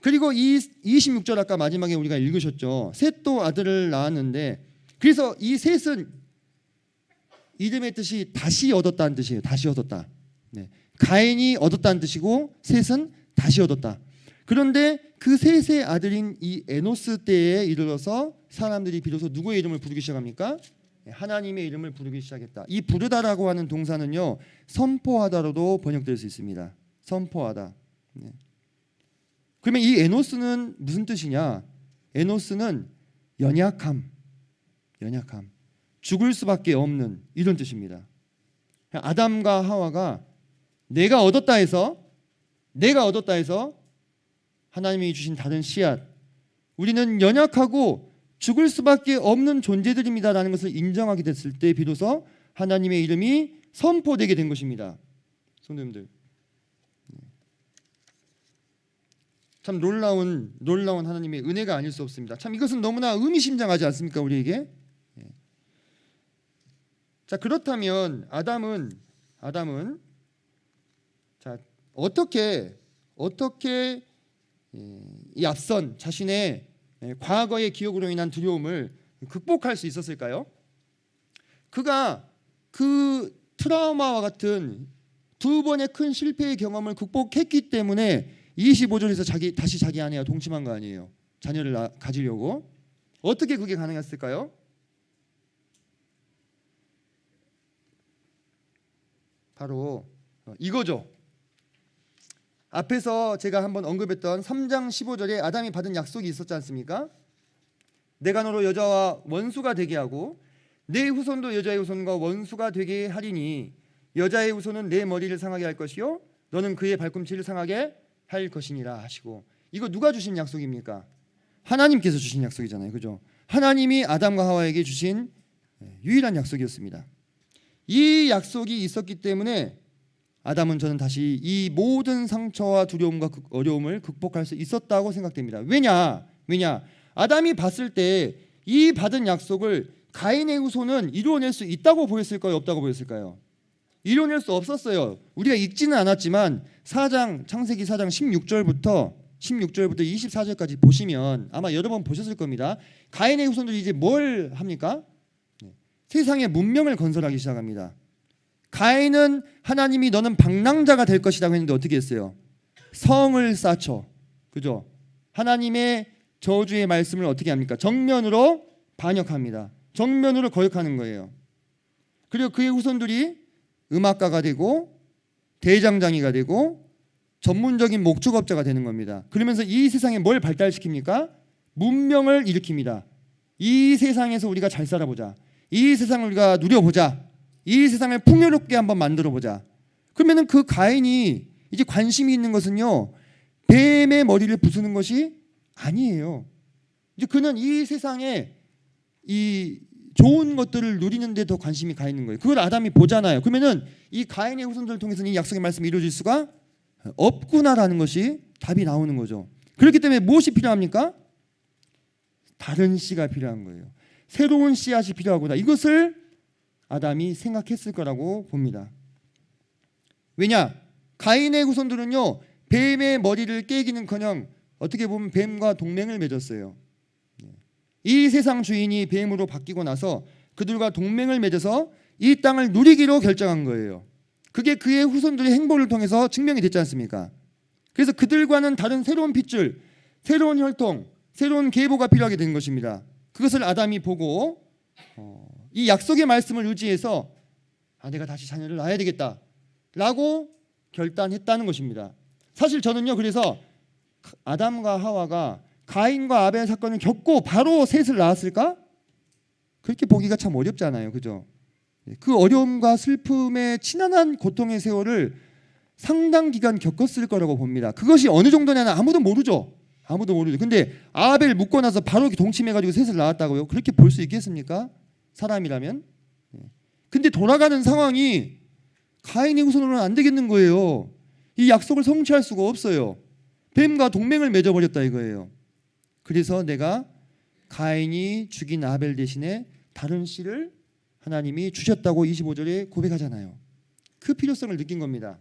S1: 그리고 이 26절 아까 마지막에 우리가 읽으셨죠. 셋도 아들을 낳았는데, 그래서 이 셋은 이름의 뜻이 다시 얻었다는 뜻이에요. 다시 얻었다. 가인이 얻었다는 뜻이고 셋은 다시 얻었다. 그런데 그 셋의 아들인 이 에노스 때에 이르러서 사람들이 비로소 누구의 이름을 부르기 시작합니까? 하나님의 이름을 부르기 시작했다. 이 부르다라고 하는 동사는요, 선포하다로도 번역될 수 있습니다. 선포하다. 그러면 이 에노스는 무슨 뜻이냐? 에노스는 연약함, 죽을 수밖에 없는 이런 뜻입니다. 아담과 하와가 내가 얻었다 해서 하나님이 주신 다른 씨앗, 우리는 연약하고 죽을 수밖에 없는 존재들입니다라는 것을 인정하게 됐을 때 비로소 하나님의 이름이 선포되게 된 것입니다. 성도님들, 참 놀라운 하나님의 은혜가 아닐 수 없습니다. 참 이것은 너무나 의미심장하지 않습니까, 우리에게? 자, 그렇다면 아담은 자, 어떻게 이 앞선 자신의 과거의 기억으로 인한 두려움을 극복할 수 있었을까요? 그가 그 트라우마와 같은 두 번의 큰 실패의 경험을 극복했기 때문에 25절에서 다시 자기 아내와 동침한 거 아니에요. 자녀를 가지려고. 어떻게 그게 가능했을까요? 바로 이거죠. 앞에서 제가 한번 언급했던 3장 15절에 아담이 받은 약속이 있었지 않습니까? 내가 너로 여자와 원수가 되게 하고 내 후손도 여자의 후손과 원수가 되게 하리니 여자의 후손은 내 머리를 상하게 할 것이요 너는 그의 발꿈치를 상하게 할 것이니라 하시고, 이거 누가 주신 약속입니까? 하나님께서 주신 약속이잖아요. 그죠? 하나님이 아담과 하와에게 주신 유일한 약속이었습니다. 이 약속이 있었기 때문에 아담은 저는 다시 이 모든 상처와 두려움과 어려움을 극복할 수 있었다고 생각됩니다. 왜냐? 아담이 봤을 때 이 받은 약속을 가인의 후손은 이루어낼 수 있다고 보였을까요? 없다고 보였을까요? 이루어낼 수 없었어요. 우리가 읽지는 않았지만 창세기 4장 16절부터 24절까지 보시면 아마 여러 번 보셨을 겁니다. 가인의 후손들이 이제 뭘 합니까? 세상에 문명을 건설하기 시작합니다. 가인은 하나님이 너는 방랑자가 될 것이라고 했는데 어떻게 했어요? 성을 쌓죠. 그죠? 하나님의 저주의 말씀을 어떻게 합니까? 정면으로 반역합니다. 정면으로 거역하는 거예요. 그리고 그의 후손들이 음악가가 되고 대장장이가 되고 전문적인 목축업자가 되는 겁니다. 그러면서 이 세상에 뭘 발달시킵니까? 문명을 일으킵니다. 이 세상에서 우리가 잘 살아보자. 이 세상을 우리가 누려보자. 이 세상을 풍요롭게 한번 만들어보자. 그러면은 그 가인이 이제 관심이 있는 것은요, 뱀의 머리를 부수는 것이 아니에요. 이제 그는 이 세상에 이 좋은 것들을 누리는 데 더 관심이 가 있는 거예요. 그걸 아담이 보잖아요. 그러면은 이 가인의 후손들을 통해서는 이 약속의 말씀이 이루어질 수가 없구나라는 것이 답이 나오는 거죠. 그렇기 때문에 무엇이 필요합니까? 다른 씨가 필요한 거예요. 새로운 씨앗이 필요하구나. 이것을 아담이 생각했을 거라고 봅니다. 왜냐? 가인의 후손들은요, 뱀의 머리를 깨기는커녕 어떻게 보면 뱀과 동맹을 맺었어요. 이 세상 주인이 뱀으로 바뀌고 나서 그들과 동맹을 맺어서 이 땅을 누리기로 결정한 거예요. 그게 그의 후손들의 행보를 통해서 증명이 됐지 않습니까? 그래서 그들과는 다른 새로운 핏줄, 새로운 혈통, 새로운 계보가 필요하게 된 것입니다. 그것을 아담이 보고 이 약속의 말씀을 의지해서 내가 다시 자녀를 낳아야 되겠다라고 결단했다는 것입니다. 사실 저는요, 그래서 아담과 하와가 가인과 아벨 사건을 겪고 바로 셋을 낳았을까? 그렇게 보기가 참 어렵잖아요. 그죠? 그 어려움과 슬픔의 친한한 고통의 세월을 상당 기간 겪었을 거라고 봅니다. 그것이 어느 정도냐는 아무도 모르죠. 근데 아벨 묻고 나서 바로 동침해가지고 셋을 낳았다고요? 그렇게 볼 수 있겠습니까? 사람이라면. 근데 돌아가는 상황이 가인의 후손으로는 안 되겠는 거예요. 이 약속을 성취할 수가 없어요. 뱀과 동맹을 맺어버렸다 이거예요. 그래서 내가 가인이 죽인 아벨 대신에 다른 씨를 하나님이 주셨다고 25절에 고백하잖아요. 그 필요성을 느낀 겁니다.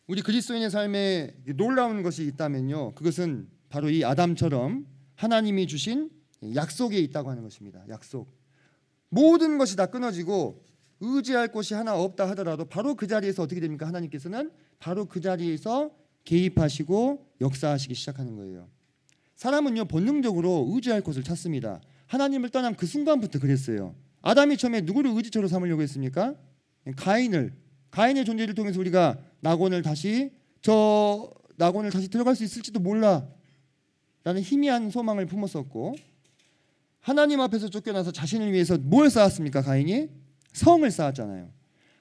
S1: 우리 그리스도인의 삶에 놀라운 것이 있다면요, 그것은 바로 이 아담처럼 하나님이 주신 약속에 있다고 하는 것입니다. 약속. 모든 것이 다 끊어지고 의지할 곳이 하나 없다 하더라도 바로 그 자리에서 어떻게 됩니까? 하나님께서는 바로 그 자리에서 개입하시고 역사하시기 시작하는 거예요. 사람은요, 본능적으로 의지할 곳을 찾습니다. 하나님을 떠난 그 순간부터 그랬어요. 아담이 처음에 누구를 의지처로 삼으려고 했습니까? 가인의 존재를 통해서 우리가 낙원을 다시 들어갈 수 있을지도 몰라 라는 희미한 소망을 품었었고, 하나님 앞에서 쫓겨나서 자신을 위해서 뭘 쌓았습니까? 가인이 성을 쌓았잖아요.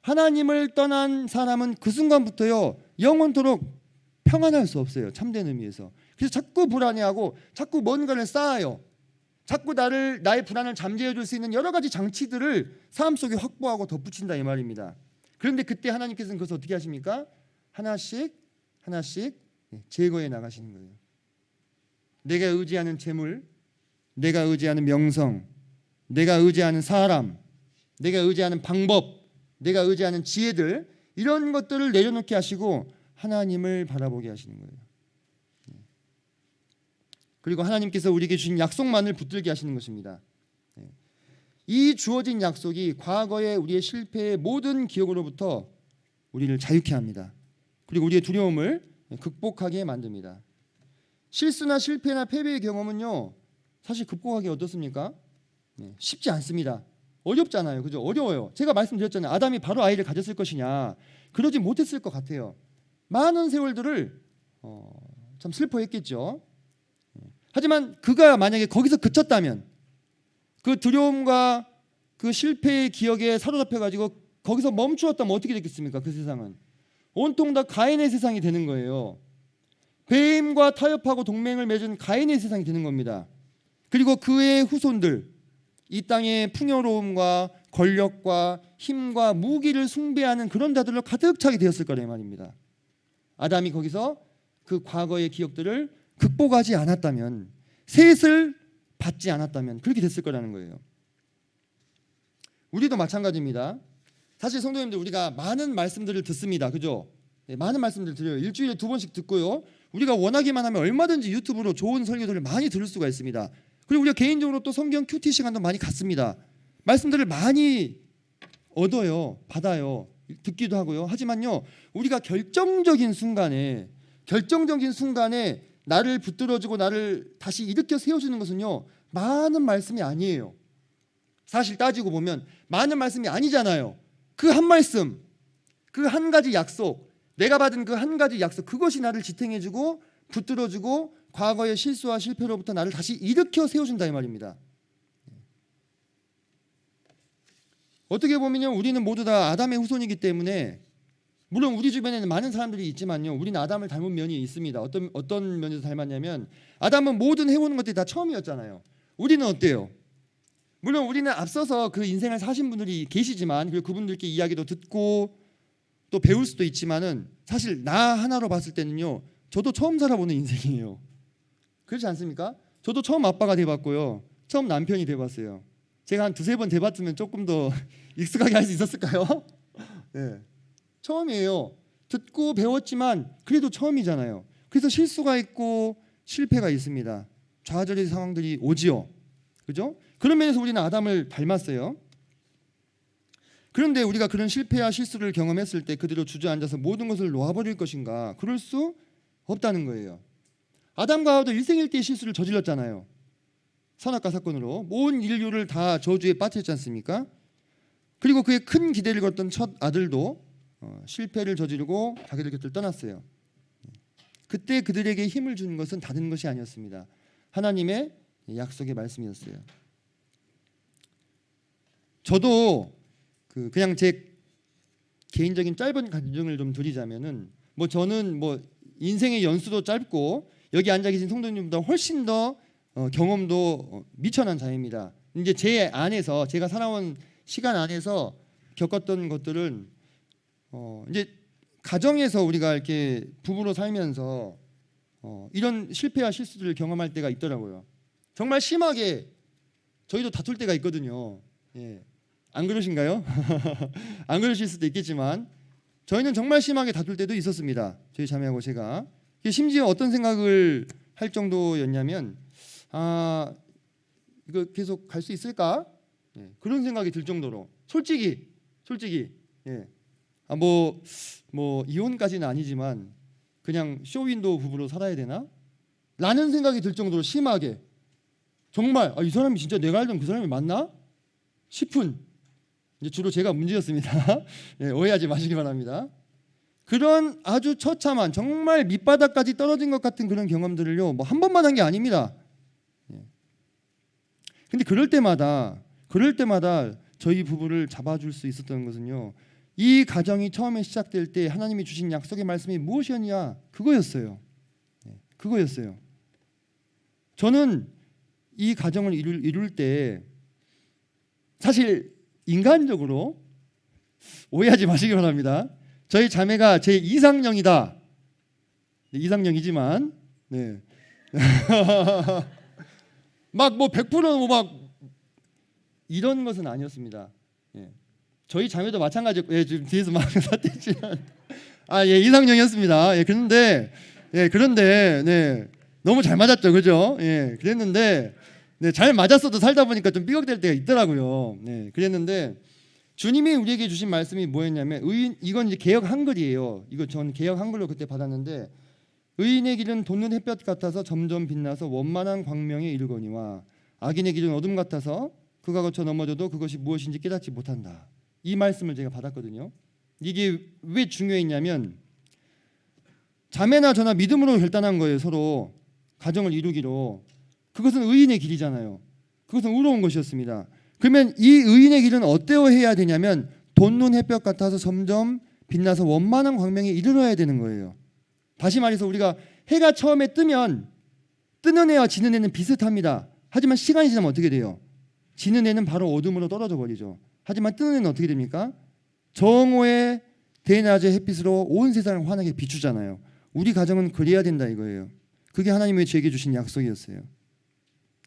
S1: 하나님을 떠난 사람은 그 순간부터요, 영원토록 평안할 수 없어요. 참된 의미에서. 그래서 자꾸 불안해하고 자꾸 뭔가를 쌓아요. 자꾸 나의 불안을 잠재워 줄 수 있는 여러 가지 장치들을 삶 속에 확보하고 덧붙인다 이 말입니다. 그런데 그때 하나님께서는 그것을 어떻게 하십니까? 하나씩 제거해 나가시는 거예요. 내가 의지하는 재물, 내가 의지하는 명성, 내가 의지하는 사람, 내가 의지하는 방법, 내가 의지하는 지혜들, 이런 것들을 내려놓게 하시고 하나님을 바라보게 하시는 거예요. 그리고 하나님께서 우리에게 주신 약속만을 붙들게 하시는 것입니다. 이 주어진 약속이 과거의 우리의 실패의 모든 기억으로부터 우리를 자유케 합니다. 그리고 우리의 두려움을 극복하게 만듭니다. 실수나 실패나 패배의 경험은요, 사실 극복하기 어떻습니까? 쉽지 않습니다. 어렵잖아요. 그죠? 어려워요. 제가 말씀드렸잖아요. 아담이 바로 아이를 가졌을 것이냐. 그러지 못했을 것 같아요. 많은 세월들을 참 슬퍼했겠죠. 하지만 그가 만약에 거기서 그쳤다면, 그 두려움과 그 실패의 기억에 사로잡혀가지고 거기서 멈추었다면 어떻게 됐겠습니까? 그 세상은 온통 다 가인의 세상이 되는 거예요. 뱀과 타협하고 동맹을 맺은 가인의 세상이 되는 겁니다. 그리고 그의 후손들, 이 땅의 풍요로움과 권력과 힘과 무기를 숭배하는 그런 자들로 가득 차게 되었을 거란 말입니다. 아담이 거기서 그 과거의 기억들을 극복하지 않았다면, 셋을 받지 않았다면 그렇게 됐을 거라는 거예요. 우리도 마찬가지입니다. 사실 성도님들, 우리가 많은 말씀들을 듣습니다. 그죠? 많은 말씀들을 들어요. 일주일에 2번씩 듣고요, 우리가 원하기만 하면 얼마든지 유튜브로 좋은 설교들을 많이 들을 수가 있습니다. 그리고 우리가 개인적으로 또 성경 큐티 시간도 많이 갖습니다. 말씀들을 많이 얻어요. 받아요. 듣기도 하고요. 하지만요, 우리가 결정적인 순간에 나를 붙들어주고 나를 다시 일으켜 세워주는 것은요, 많은 말씀이 아니에요. 사실 따지고 보면 많은 말씀이 아니잖아요. 그 한 말씀, 그 한 가지 약속, 내가 받은 그 한 가지 약속, 그것이 나를 지탱해주고 붙들어주고 과거의 실수와 실패로부터 나를 다시 일으켜 세워준다 이 말입니다. 어떻게 보면요, 우리는 모두 다 아담의 후손이기 때문에, 물론 우리 주변에는 많은 사람들이 있지만요, 우리는 아담을 닮은 면이 있습니다. 어떤 면에서 닮았냐면, 아담은 모든 해오는 것들이 다 처음이었잖아요. 우리는 어때요? 물론 우리는 앞서서 그 인생을 사신 분들이 계시지만, 그리고 그분들께 이야기도 듣고 또 배울 수도 있지만은, 사실 나 하나로 봤을 때는요, 저도 처음 살아보는 인생이에요. 그렇지 않습니까? 저도 처음 아빠가 돼봤고요, 처음 남편이 돼봤어요. 제가 한 2-3번 돼봤으면 조금 더 익숙하게 할 수 있었을까요? 네. 처음이에요. 듣고 배웠지만 그래도 처음이잖아요. 그래서 실수가 있고 실패가 있습니다. 좌절의 상황들이 오지요. 그죠? 그런 면에서 우리는 아담을 닮았어요. 그런데 우리가 그런 실패와 실수를 경험했을 때 그대로 주저앉아서 모든 것을 놓아버릴 것인가? 그럴 수 없다는 거예요. 아담과 하와도 일생일대의 실수를 저질렀잖아요. 선악과 사건으로 온 인류를 다 저주에 빠뜨렸지 않습니까? 그리고 그의 큰 기대를 걸었던 첫 아들도 실패를 저지르고 자기들 곁을 떠났어요. 그때 그들에게 힘을 준 것은 다른 것이 아니었습니다. 하나님의 약속의 말씀이었어요. 저도 그냥 제 개인적인 짧은 간증을 좀 드리자면은, 저는 인생의 연수도 짧고 여기 앉아 계신 성도님보다 훨씬 더 경험도 미천한 자입니다. 이제 제 안에서, 제가 살아온 시간 안에서 겪었던 것들은 이제 가정에서 우리가 이렇게 부부로 살면서 이런 실패와 실수들을 경험할 때가 있더라고요. 정말 심하게 저희도 다툴 때가 있거든요. 예. 안 그러신가요? 안 그러실 수도 있겠지만 저희는 정말 심하게 다툴 때도 있었습니다. 저희 자매하고 제가. 심지어 어떤 생각을 할 정도였냐면 이거 계속 갈 수 있을까? 예. 그런 생각이 들 정도로 솔직히 예. 뭐 이혼까지는 아니지만 그냥 쇼윈도우 부부로 살아야 되나? 라는 생각이 들 정도로 심하게 정말 이 사람이 진짜 내가 알던 그 사람이 맞나? 싶은 이제 주로 제가 문제였습니다. 예, 오해하지 마시기 바랍니다. 그런 아주 처참한 정말 밑바닥까지 떨어진 것 같은 그런 경험들을요 뭐 한 번만 한 게 아닙니다. 예. 근데 그럴 때마다 저희 부부를 잡아줄 수 있었던 것은요 이 가정이 처음에 시작될 때 하나님이 주신 약속의 말씀이 무엇이었냐 그거였어요. 그거였어요. 저는 이 가정을 이룰 때 사실 인간적으로 오해하지 마시기 바랍니다. 저희 자매가 제 이상형이다. 이상형이지만 네. 막 뭐 100%막 이런 것은 아니었습니다. 예. 저희 자매도 마찬가지였고 지금 뒤에서 막 사태지만 이상형이었습니다. 그런데 네. 너무 잘 맞았죠, 그죠? 그랬는데 잘 맞았어도 살다 보니까 좀 삐걱될 때가 있더라고요. 그랬는데 주님이 우리에게 주신 말씀이 뭐였냐면 이건 이제 개역 한글이에요. 이거 전 개역 한글로 그때 받았는데 의인의 길은 돋는 햇볕 같아서 점점 빛나서 원만한 광명에 이르거니와 악인의 길은 어둠 같아서 그가 거쳐 넘어져도 그것이 무엇인지 깨닫지 못한다. 이 말씀을 제가 받았거든요. 이게 왜 중요했냐면 자매나 저나 믿음으로 결단한 거예요. 서로 가정을 이루기로. 그것은 의인의 길이잖아요. 그것은 의로운 것이었습니다. 그러면 이 의인의 길은 어떠해야 되냐면 돋는 햇볕 같아서 점점 빛나서 원만한 광명에 이르러야 되는 거예요. 다시 말해서 우리가 해가 처음에 뜨면 뜨는 해와 지는 해는 비슷합니다. 하지만 시간이 지나면 어떻게 돼요? 지는 해는 바로 어둠으로 떨어져 버리죠. 하지만 뜨는 해는 어떻게 됩니까? 정오의 대낮의 햇빛으로 온 세상을 환하게 비추잖아요. 우리 가정은 그래야 된다 이거예요. 그게 하나님이 저에게 주신 약속이었어요.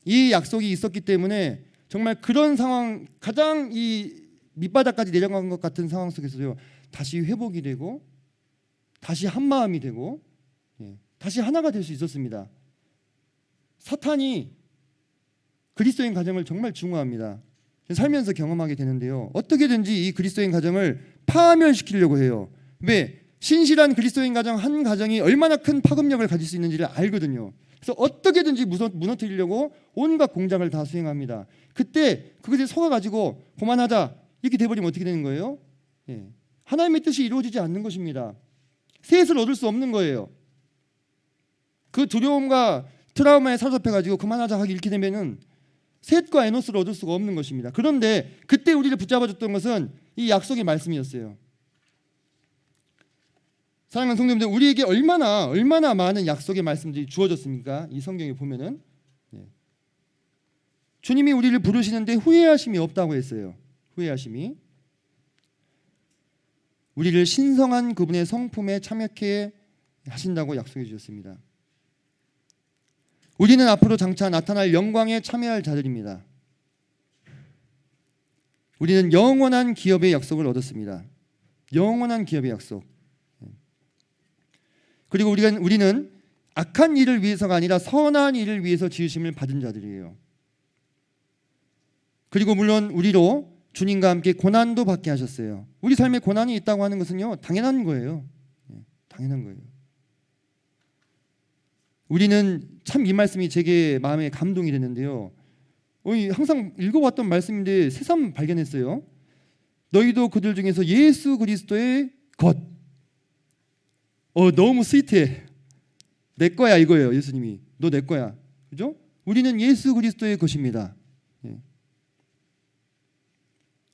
S1: 이 약속이 있었기 때문에 정말 그런 상황 가장 이 밑바닥까지 내려간 것 같은 상황 속에서요 다시 회복이 되고 다시 한 마음이 되고 다시 하나가 될 수 있었습니다. 사탄이 그리스도인 가정을 정말 중화합니다. 살면서 경험하게 되는데요. 어떻게든지 이 그리스도인 가정을 파멸시키려고 해요. 왜? 신실한 그리스도인 가정 한 가정이 얼마나 큰 파급력을 가질 수 있는지를 알거든요. 그래서 어떻게든지 무너뜨리려고 온갖 공작을 다 수행합니다. 그때 그것에 속아가지고 그만하자 이렇게 돼버리면 어떻게 되는 거예요? 하나님의 뜻이 이루어지지 않는 것입니다. 셋을 얻을 수 없는 거예요. 그 두려움과 트라우마에 사로잡혀가지고 그만하자 하기 이렇게 되면은 셋과 에노스를 얻을 수가 없는 것입니다. 그런데 그때 우리를 붙잡아줬던 것은 이 약속의 말씀이었어요. 사랑하는 성도님들, 우리에게 얼마나 많은 약속의 말씀들이 주어졌습니까? 이 성경에 보면은 주님이 우리를 부르시는데 후회하심이 없다고 했어요. 후회하심이. 우리를 신성한 그분의 성품에 참여케 하신다고 약속해 주셨습니다. 우리는 앞으로 장차 나타날 영광에 참여할 자들입니다. 우리는 영원한 기업의 약속을 얻었습니다. 영원한 기업의 약속. 그리고 우리는 악한 일을 위해서가 아니라 선한 일을 위해서 지으심을 받은 자들이에요. 그리고 물론 우리로 주님과 함께 고난도 받게 하셨어요. 우리 삶에 고난이 있다고 하는 것은요 당연한 거예요. 당연한 거예요. 우리는 참 이 말씀이 제게 마음에 감동이 됐는데요. 항상 읽어왔던 말씀인데 새삼 발견했어요. 너희도 그들 중에서 예수 그리스도의 것. 너무 스위트해. 내 거야 이거예요. 예수님이 너 내 거야. 그죠? 우리는 예수 그리스도의 것입니다.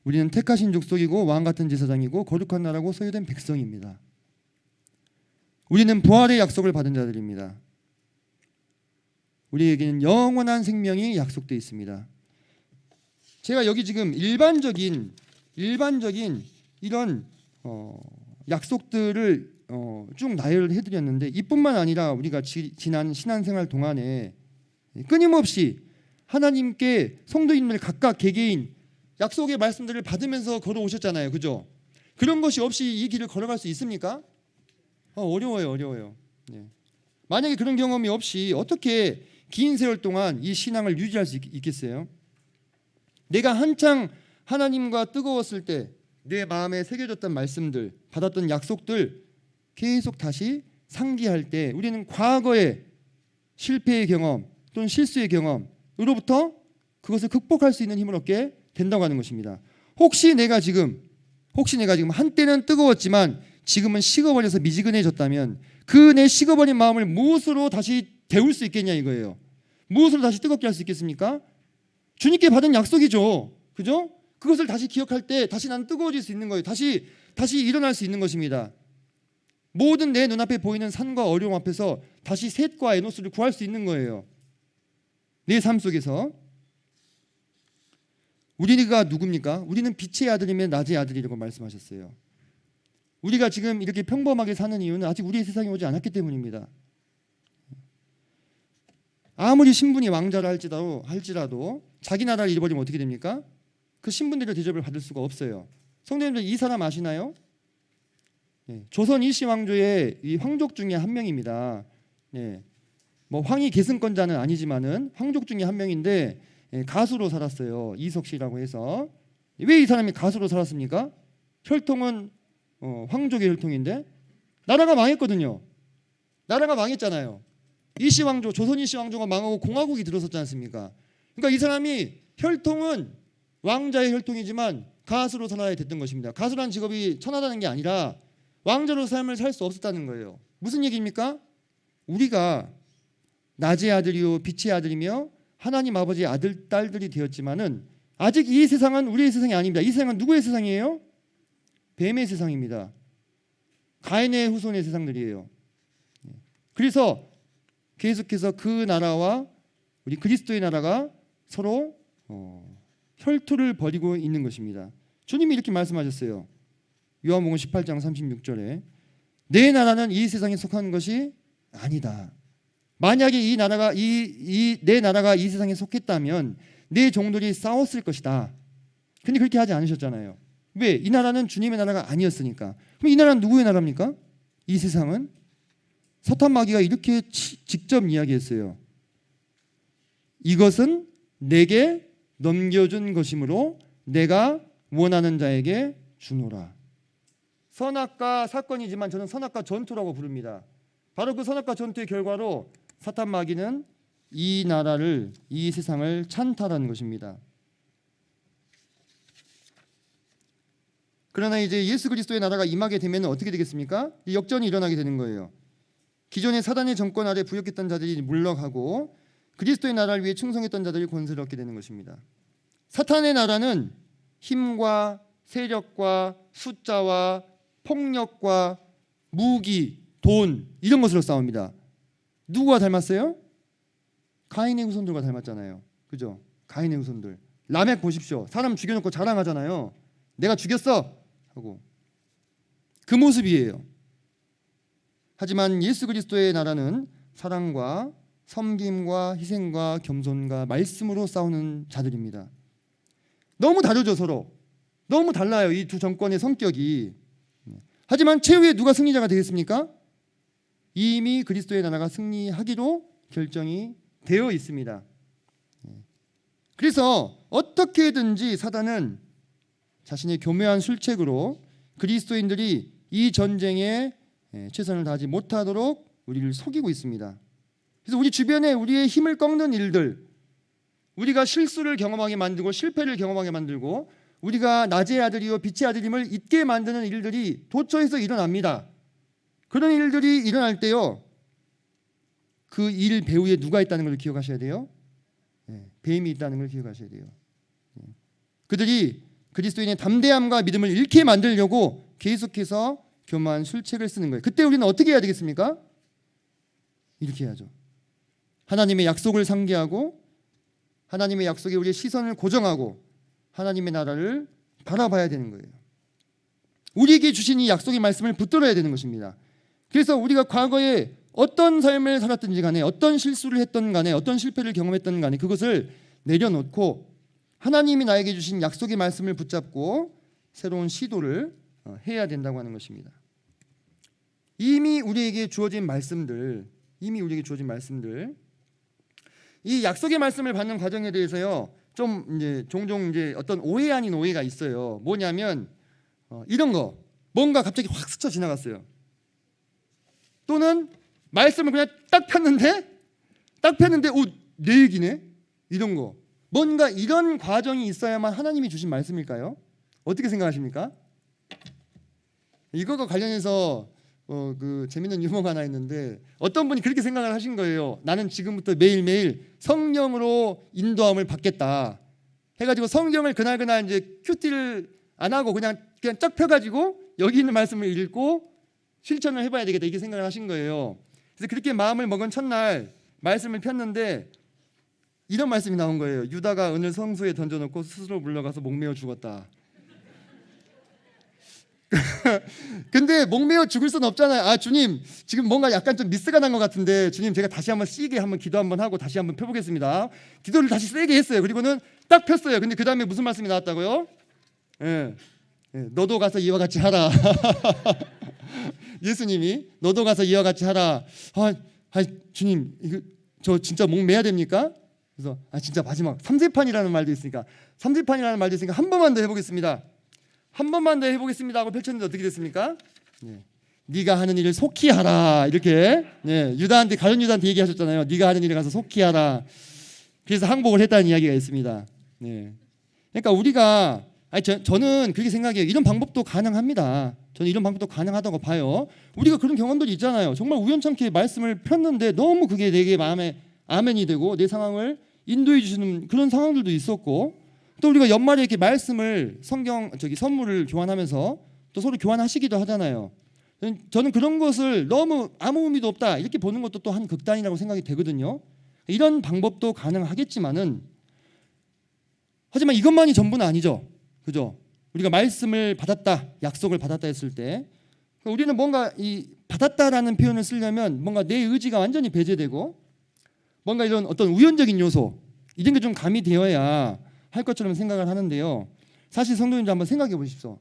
S1: 우리는 택하신 족속이고 왕같은 제사장이고 거룩한 나라고 소유된 백성입니다. 우리는 부활의 약속을 받은 자들입니다. 우리에게는 영원한 생명이 약속되어 있습니다. 제가 여기 지금 일반적인 이런 약속들을 쭉 나열을 해드렸는데 이뿐만 아니라 우리가 지난 신앙생활 동안에 끊임없이 하나님께 성도님들 각각 개개인 약속의 말씀들을 받으면서 걸어오셨잖아요. 그죠? 그런 것이 없이 이 길을 걸어갈 수 있습니까? 어려워요. 네. 만약에 그런 경험이 없이 어떻게 긴 세월 동안 이 신앙을 유지할 수 있겠어요? 내가 한창 하나님과 뜨거웠을 때 내 마음에 새겨졌던 말씀들, 받았던 약속들 계속 다시 상기할 때 우리는 과거의 실패의 경험 또는 실수의 경험으로부터 그것을 극복할 수 있는 힘을 얻게 된다고 하는 것입니다. 혹시 내가 지금 한때는 뜨거웠지만 지금은 식어버려서 미지근해졌다면 그 내 식어버린 마음을 무엇으로 다시 데울 수 있겠냐 이거예요. 무엇으로 다시 뜨겁게 할 수 있겠습니까? 주님께 받은 약속이죠. 그죠? 그것을 다시 기억할 때 다시 나는 뜨거워질 수 있는 거예요. 다시 일어날 수 있는 것입니다. 모든 내 눈앞에 보이는 산과 어려움 앞에서 다시 셋과 에노스를 구할 수 있는 거예요. 내 삶 속에서. 우리가 누굽니까? 우리는 빛의 아들이며 낮의 아들이라고 말씀하셨어요. 우리가 지금 이렇게 평범하게 사는 이유는 아직 우리의 세상에 오지 않았기 때문입니다. 아무리 신분이 왕자라 할지라도 자기 나라를 잃어버리면 어떻게 됩니까? 그 신분들의 대접을 받을 수가 없어요. 성도님들 이 사람 아시나요? 조선 일시 왕조의 이 황족 중에 한 명입니다. 뭐 황희 계승권자는 아니지만은 황족 중에 한 명인데 가수로 살았어요. 이석씨라고 해서. 왜 이 사람이 가수로 살았습니까? 혈통은 황족의 혈통인데 나라가 망했거든요. 나라가 망했잖아요. 일시왕조, 조선 일시왕조가 망하고 공화국이 들어섰지 않습니까? 그러니까 이 사람이 혈통은 왕자의 혈통이지만 가수로 살아야 됐던 것입니다. 가수라는 직업이 천하다는 게 아니라 왕자로 삶을 살 수 없었다는 거예요. 무슨 얘기입니까? 우리가 낮의 아들이요 빛의 아들이며 하나님 아버지의 아들, 딸들이 되었지만은 아직 이 세상은 우리의 세상이 아닙니다. 이 세상은 누구의 세상이에요? 뱀의 세상입니다. 가인의 후손의 세상들이에요. 그래서 계속해서 그 나라와 우리 그리스도의 나라가 서로 혈투를 벌이고 있는 것입니다. 주님이 이렇게 말씀하셨어요. 요한복음 18장 36절에 내 나라는 이 세상에 속한 것이 아니다. 만약에 내 나라가 이 세상에 속했다면 내 종들이 싸웠을 것이다. 근데 그렇게 하지 않으셨잖아요. 왜? 이 나라는 주님의 나라가 아니었으니까. 그럼 이 나라는 누구의 나라입니까? 이 세상은? 사탄 마귀가 이렇게 직접 이야기했어요. 이것은 내게 넘겨준 것이므로 내가 원하는 자에게 주노라. 선악과 사건이지만 저는 선악과 전투라고 부릅니다. 바로 그 선악과 전투의 결과로 사탄 마귀는 이 나라를, 이 세상을 찬탈하는 것입니다. 그러나 이제 예수 그리스도의 나라가 임하게 되면 어떻게 되겠습니까? 역전이 일어나게 되는 거예요. 기존의 사단의 정권 아래 부역했던 자들이 물러가고 그리스도의 나라를 위해 충성했던 자들이 권세를 얻게 되는 것입니다. 사탄의 나라는 힘과 세력과 숫자와 폭력과 무기, 돈 이런 것으로 싸웁니다. 누구와 닮았어요? 가인의 후손들과 닮았잖아요. 그죠? 가인의 후손들. 라멕 보십시오. 사람 죽여놓고 자랑하잖아요. 내가 죽였어 하고. 그 모습이에요. 하지만 예수 그리스도의 나라는 사랑과 섬김과 희생과 겸손과 말씀으로 싸우는 자들입니다. 너무 다르죠, 서로. 너무 달라요, 이 두 정권의 성격이. 하지만 최후에 누가 승리자가 되겠습니까? 이미 그리스도의 나라가 승리하기로 결정이 되어 있습니다. 그래서 어떻게든지 사단은 자신의 교묘한 술책으로 그리스도인들이 이 전쟁에 최선을 다하지 못하도록 우리를 속이고 있습니다. 그래서 우리 주변에 우리의 힘을 꺾는 일들, 우리가 실수를 경험하게 만들고 실패를 경험하게 만들고 우리가 낮의 아들이요 빛의 아들임을 잊게 만드는 일들이 도처에서 일어납니다. 그런 일들이 일어날 때요, 그 일 배후에 누가 있다는 걸 기억하셔야 돼요. 뱀이 있다는 걸 기억하셔야 돼요. 그들이 그리스도인의 담대함과 믿음을 잃게 만들려고 계속해서 교묘한 술책을 쓰는 거예요. 그때 우리는 어떻게 해야 되겠습니까? 이렇게 해야죠. 하나님의 약속을 상기하고 하나님의 약속에 우리의 시선을 고정하고 하나님의 나라를 바라봐야 되는 거예요. 우리에게 주신 이 약속의 말씀을 붙들어야 되는 것입니다.
S2: 그래서 우리가 과거에 어떤 삶을 살았든지 간에 어떤 실수를 했던 간에 어떤 실패를 경험했던 간에 그것을 내려놓고 하나님이 나에게 주신 약속의 말씀을 붙잡고 새로운 시도를 해야 된다고 하는 것입니다. 이미 우리에게 주어진 말씀들, 이 약속의 말씀을 받는 과정에 대해서요, 좀 이제 종종 이제 어떤 오해 아닌 오해가 있어요. 뭐냐면 이런 거, 뭔가 갑자기 확 스쳐 지나갔어요. 또는 말씀을 그냥 딱 폈는데 오, 내 얘기네? 이런 거. 뭔가 이런 과정이 있어야만 하나님이 주신 말씀일까요? 어떻게 생각하십니까? 이거가 관련해서 그 재밌는 유머가 하나 있는데 어떤 분이 그렇게 생각을 하신 거예요. 나는 지금부터 매일매일 성령으로 인도함을 받겠다 해가지고 성경을 그날 이제 큐티를 안 하고 그냥 쫙 펴가지고 여기 있는 말씀을 읽고 실천을 해봐야 되겠다 이렇게 생각을 하신 거예요. 그래서 그렇게 마음을 먹은 첫날 말씀을 폈는데 이런 말씀이 나온 거예요. 유다가 은을 성소에 던져놓고 스스로 물러가서 목매어 죽었다. 근데 목매어 죽을 수는 없잖아요. 아, 주님 지금 뭔가 약간 좀 미스가 난 것 같은데 주님 제가 다시 한번 세게 한번 기도 한번 하고 다시 한번 펴보겠습니다. 기도를 다시 세게 했어요. 그리고는 딱 폈어요. 근데 그 다음에 무슨 말씀이 나왔다고요? 너도 가서 이와 같이 하라. 예수님이 너도 가서 이와 같이 하라. 주님 이거 저 진짜 목매야 됩니까? 그래서 진짜 마지막 삼재판이라는 말도 있으니까 한 번만 더 해보겠습니다. 한 번만 더 해보겠습니다 하고 펼쳤는데 어떻게 됐습니까? 네가 하는 일을 속히 하라 이렇게 유다한테 가룟 유다한테 얘기하셨잖아요. 네가 하는 일을 가서 속히 하라. 그래서 항복을 했다는 이야기가 있습니다. 그러니까 우리가 저는 그렇게 생각해요. 이런 방법도 가능합니다. 저는 이런 방법도 가능하다고 봐요. 우리가 그런 경험들이 있잖아요. 정말 우연찮게 말씀을 폈는데 너무 그게 내게 마음에 아멘이 되고 내 상황을 인도해 주시는 그런 상황들도 있었고 또 우리가 연말에 이렇게 말씀을 선물을 교환하면서 또 서로 교환하시기도 하잖아요. 저는 그런 것을 너무 아무 의미도 없다 이렇게 보는 것도 또 한 극단이라고 생각이 되거든요. 이런 방법도 가능하겠지만은 하지만 이것만이 전부는 아니죠. 그죠? 우리가 말씀을 받았다, 약속을 받았다 했을 때 우리는 뭔가 이 받았다라는 표현을 쓰려면 뭔가 내 의지가 완전히 배제되고 뭔가 이런 어떤 우연적인 요소 이런 게 좀 가미되어야 할 것처럼 생각을 하는데요. 사실 성도님들 한번 생각해 보십시오.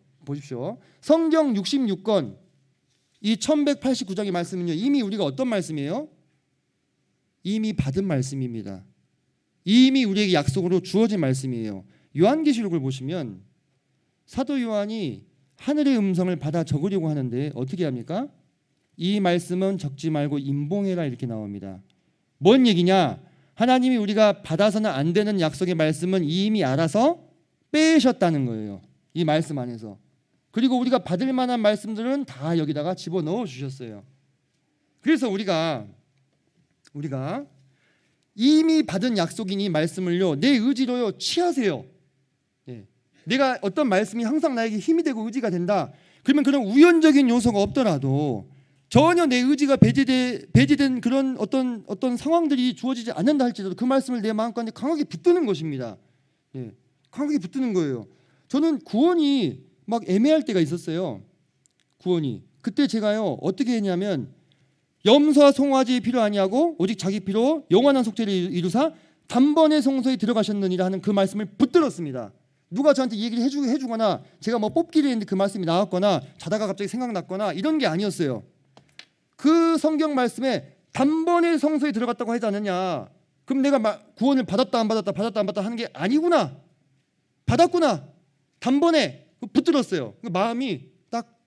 S2: 성경 66권 이 1189장의 말씀은요. 이미 우리가 어떤 말씀이에요? 이미 받은 말씀입니다. 이미 우리에게 약속으로 주어진 말씀이에요. 요한계시록을 보시면 사도 요한이 하늘의 음성을 받아 적으려고 하는데 어떻게 합니까? 이 말씀은 적지 말고 임봉해라 이렇게 나옵니다. 뭔 얘기냐? 하나님이 우리가 받아서는 안 되는 약속의 말씀은 이미 알아서 빼셨다는 거예요. 이 말씀 안에서. 그리고 우리가 받을 만한 말씀들은 다 여기다가 집어넣어 주셨어요. 그래서 우리가 이미 받은 약속인 이 말씀을요 내 의지로요 취하세요. 내가 어떤 말씀이 항상 나에게 힘이 되고 의지가 된다. 그러면 그런 우연적인 요소가 없더라도 전혀 내 의지가 배제된 그런 어떤 상황들이 주어지지 않는다 할지라도 그 말씀을 내 마음가운데 강하게 붙드는 것입니다. 강하게 붙드는 거예요. 저는 구원이 막 애매할 때가 있었어요. 구원이. 그때 제가요 어떻게 했냐면 염소와 송아지 필요 아니하고 오직 자기 피로 영원한 속죄를 이루사 단번에 성소에 들어가셨느니라 하는 그 말씀을 붙들었습니다. 누가 저한테 이 얘기를 해주거나 제가 뭐 뽑기를 했는데 그 말씀이 나왔거나 자다가 갑자기 생각났거나 이런 게 아니었어요. 그 성경 말씀에 단번에 성소에 들어갔다고 하지 않느냐. 그럼 내가 구원을 받았다 안 받았다 하는 게 아니구나. 받았구나. 단번에 붙들었어요. 마음이 딱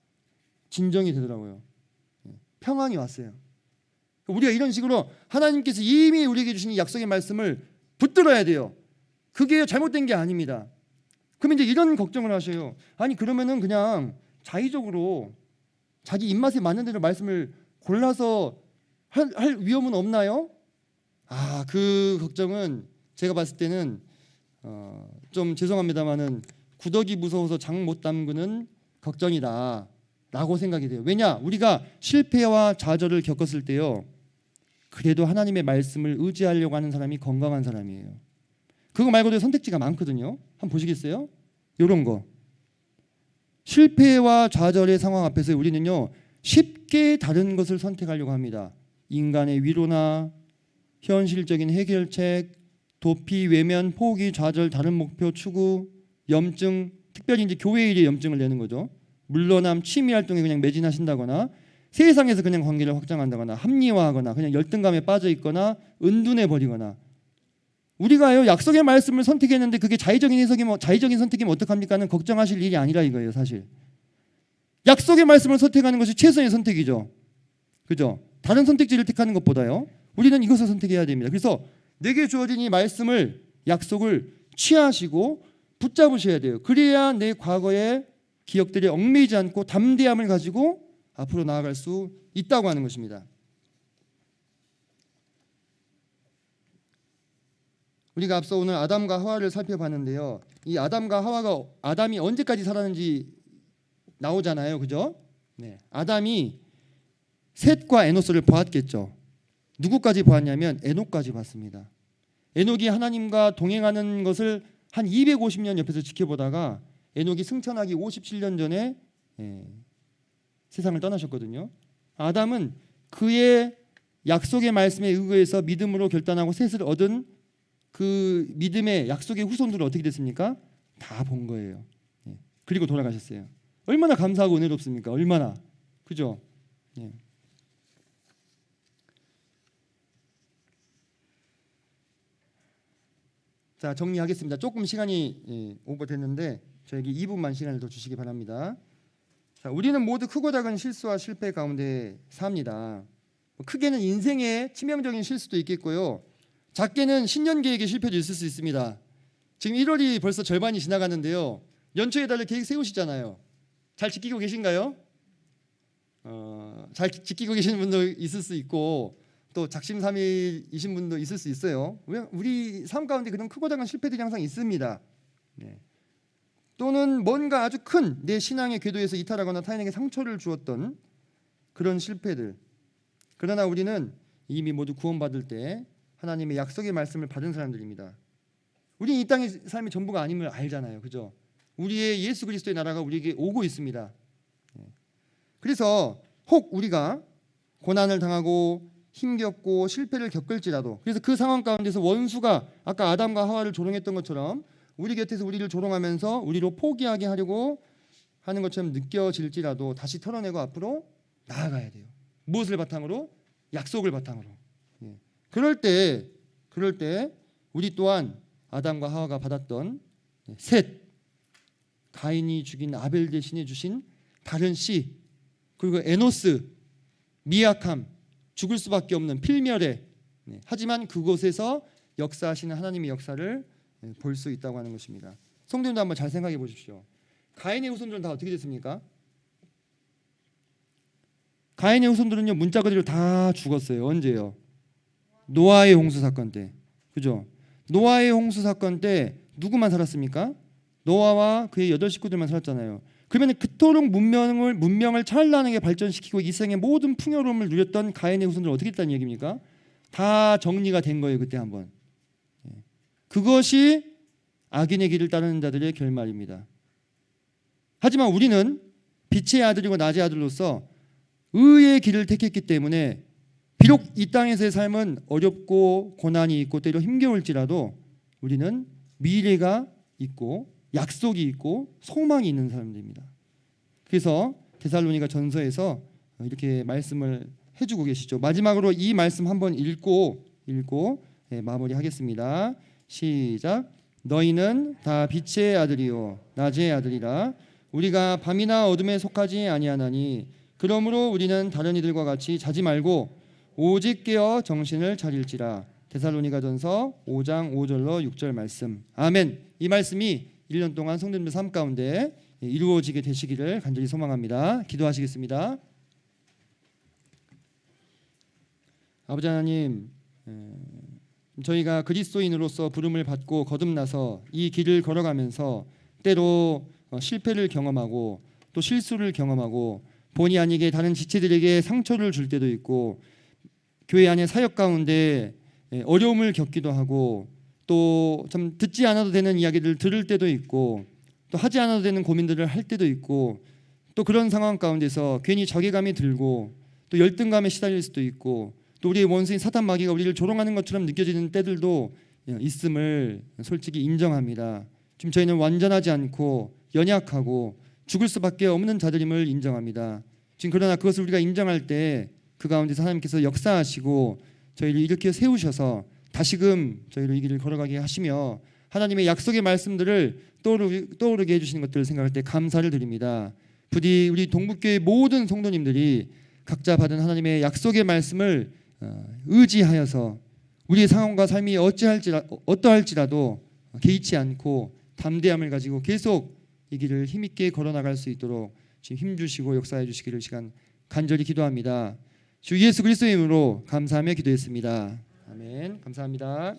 S2: 진정이 되더라고요. 평안이 왔어요. 우리가 이런 식으로 하나님께서 이미 우리에게 주신 이 약속의 말씀을 붙들어야 돼요. 그게 잘못된 게 아닙니다. 그럼 이제 이런 걱정을 하셔요. 아니 그러면은 그냥 자의적으로 자기 입맛에 맞는 대로 말씀을 골라서 할 위험은 없나요? 그 걱정은 제가 봤을 때는 좀 죄송합니다만은 구더기 무서워서 장 못 담그는 걱정이다 라고 생각이 돼요. 왜냐? 우리가 실패와 좌절을 겪었을 때요 그래도 하나님의 말씀을 의지하려고 하는 사람이 건강한 사람이에요. 그거 말고도 선택지가 많거든요. 한번 보시겠어요? 이런 거 실패와 좌절의 상황 앞에서 우리는요 쉽게 다른 것을 선택하려고 합니다. 인간의 위로나 현실적인 해결책, 도피, 외면, 포기, 좌절, 다른 목표, 추구, 염증, 특별히 이제 교회 일에 염증을 내는 거죠. 물러남, 취미 활동에 그냥 매진하신다거나 세상에서 그냥 관계를 확장한다거나 합리화하거나 그냥 열등감에 빠져 있거나 은둔해 버리거나 우리가요 약속의 말씀을 선택했는데 그게 자의적인 선택이면 어떡합니까는 걱정하실 일이 아니라 이거예요 사실. 약속의 말씀을 선택하는 것이 최선의 선택이죠. 그죠? 다른 선택지를 택하는 것보다요. 우리는 이것을 선택해야 됩니다. 그래서 내게 주어진 이 말씀을 약속을 취하시고 붙잡으셔야 돼요. 그래야 내 과거의 기억들이 얽매이지 않고 담대함을 가지고 앞으로 나아갈 수 있다고 하는 것입니다. 우리가 앞서 오늘 아담과 하와를 살펴봤는데요. 이 아담과 하와가 아담이 언제까지 살았는지 나오잖아요. 그죠? 네. 아담이 셋과 에노스를 보았겠죠. 누구까지 보았냐면 에녹까지 봤습니다. 에녹이 하나님과 동행하는 것을 한 250년 옆에서 지켜보다가 에녹이 승천하기 57년 전에 세상을 떠나셨거든요. 아담은 그의 약속의 말씀에 의거해서 믿음으로 결단하고 셋을 얻은 그 믿음의 약속의 후손들은 어떻게 됐습니까? 다 본 거예요. 그리고 돌아가셨어요. 얼마나 감사하고 은혜롭습니까? 얼마나. 그죠? 자, 정리하겠습니다. 조금 시간이 오버됐는데 저에게 2분만 시간을 더 주시기 바랍니다. 자, 우리는 모두 크고 작은 실수와 실패 가운데 삽니다. 크게는 인생의 치명적인 실수도 있겠고요. 작게는 신년 계획의 실패도 있을 수 있습니다. 지금 1월이 벌써 절반이 지나갔는데요. 연초에 달려 계획 세우시잖아요. 잘 지키고 계신가요? 잘 지키고 계시는 분도 있을 수 있고 또 작심삼일이신 분도 있을 수 있어요. 우리 삶 가운데 그런 크고 작은 실패들이 항상 있습니다. 또는 뭔가 아주 큰 내 신앙의 궤도에서 이탈하거나 타인에게 상처를 주었던 그런 실패들. 그러나 우리는 이미 모두 구원받을 때 하나님의 약속의 말씀을 받은 사람들입니다. 우리는 이 땅의 삶이 전부가 아님을 알잖아요. 그죠? 우리의 예수 그리스도의 나라가 우리에게 오고 있습니다. 그래서 혹 우리가 고난을 당하고 힘겹고 실패를 겪을지라도 그래서 그 상황 가운데서 원수가 아까 아담과 하와를 조롱했던 것처럼 우리 곁에서 우리를 조롱하면서 우리로 포기하게 하려고 하는 것처럼 느껴질지라도 다시 털어내고 앞으로 나아가야 돼요. 무엇을 바탕으로? 약속을 바탕으로. 그럴 때 우리 또한 아담과 하와가 받았던 셋, 가인이 죽인 아벨 대신에 주신 다른 씨, 그리고 에노스, 미약함, 죽을 수밖에 없는 필멸에 하지만 그곳에서 역사하시는 하나님의 역사를 볼 수 있다고 하는 것입니다. 성도님도 한번 잘 생각해 보십시오. 가인의 후손들은 다 어떻게 됐습니까? 가인의 후손들은요 문자 그대로 다 죽었어요. 언제요? 노아의 홍수 사건 때. 그죠? 노아의 홍수 사건 때 누구만 살았습니까? 노아와 그의 8 식구들만 살았잖아요. 그러면 그토록 문명을 찬란하게 발전시키고 이 세상의 모든 풍요로움을 누렸던 가인의 후손들은 어떻게 됐다는 얘기입니까? 다 정리가 된 거예요. 그때 한번. 그것이 악인의 길을 따르는 자들의 결말입니다. 하지만 우리는 빛의 아들이고 낮의 아들로서 의의 길을 택했기 때문에 비록 이 땅에서의 삶은 어렵고 고난이 있고 때로 힘겨울지라도 우리는 미래가 있고 약속이 있고 소망이 있는 사람들입니다. 그래서 데살로니가 전서에서 이렇게 말씀을 해주고 계시죠. 마지막으로 이 말씀 한번 읽고 마무리하겠습니다. 시작. 너희는 다 빛의 아들이요 낮의 아들이라. 우리가 밤이나 어둠에 속하지 아니하나니 그러므로 우리는 다른 이들과 같이 자지 말고 오직 깨어 정신을 차릴지라. 데살로니가전서 5장 5절로 6절 말씀. 아멘. 이 말씀이 1년 동안 성도님들 삶 가운데 이루어지게 되시기를 간절히 소망합니다. 기도하시겠습니다. 아버지 하나님, 저희가 그리스도인으로서 부름을 받고 거듭나서 이 길을 걸어가면서 때로 실패를 경험하고 또 실수를 경험하고 본의 아니게 다른 지체들에게 상처를 줄 때도 있고 교회 안의 사역 가운데 어려움을 겪기도 하고 또 참 듣지 않아도 되는 이야기들을 들을 때도 있고 또 하지 않아도 되는 고민들을 할 때도 있고 또 그런 상황 가운데서 괜히 자괴감이 들고 또 열등감에 시달릴 수도 있고 또 우리의 원수인 사탄 마귀가 우리를 조롱하는 것처럼 느껴지는 때들도 있음을 솔직히 인정합니다. 지금 저희는 완전하지 않고 연약하고 죽을 수밖에 없는 자들임을 인정합니다. 지금 그러나 그것을 우리가 인정할 때 그 가운데서 하나님께서 역사하시고 저희를 이렇게 세우셔서 다시금 저희를 이 길을 걸어가게 하시며 하나님의 약속의 말씀들을 떠오르게 해주시는 것들을 생각할 때 감사를 드립니다. 부디 우리 동북교회 모든 성도님들이 각자 받은 하나님의 약속의 말씀을 의지하여서 우리의 상황과 삶이 어떠할지라도 개의치 않고 담대함을 가지고 계속 이 길을 힘있게 걸어나갈 수 있도록 지금 힘주시고 역사해 주시기를 시간 간절히 기도합니다. 주 예수 그리스도의 이름으로 감사하며 기도했습니다. 아멘. 감사합니다.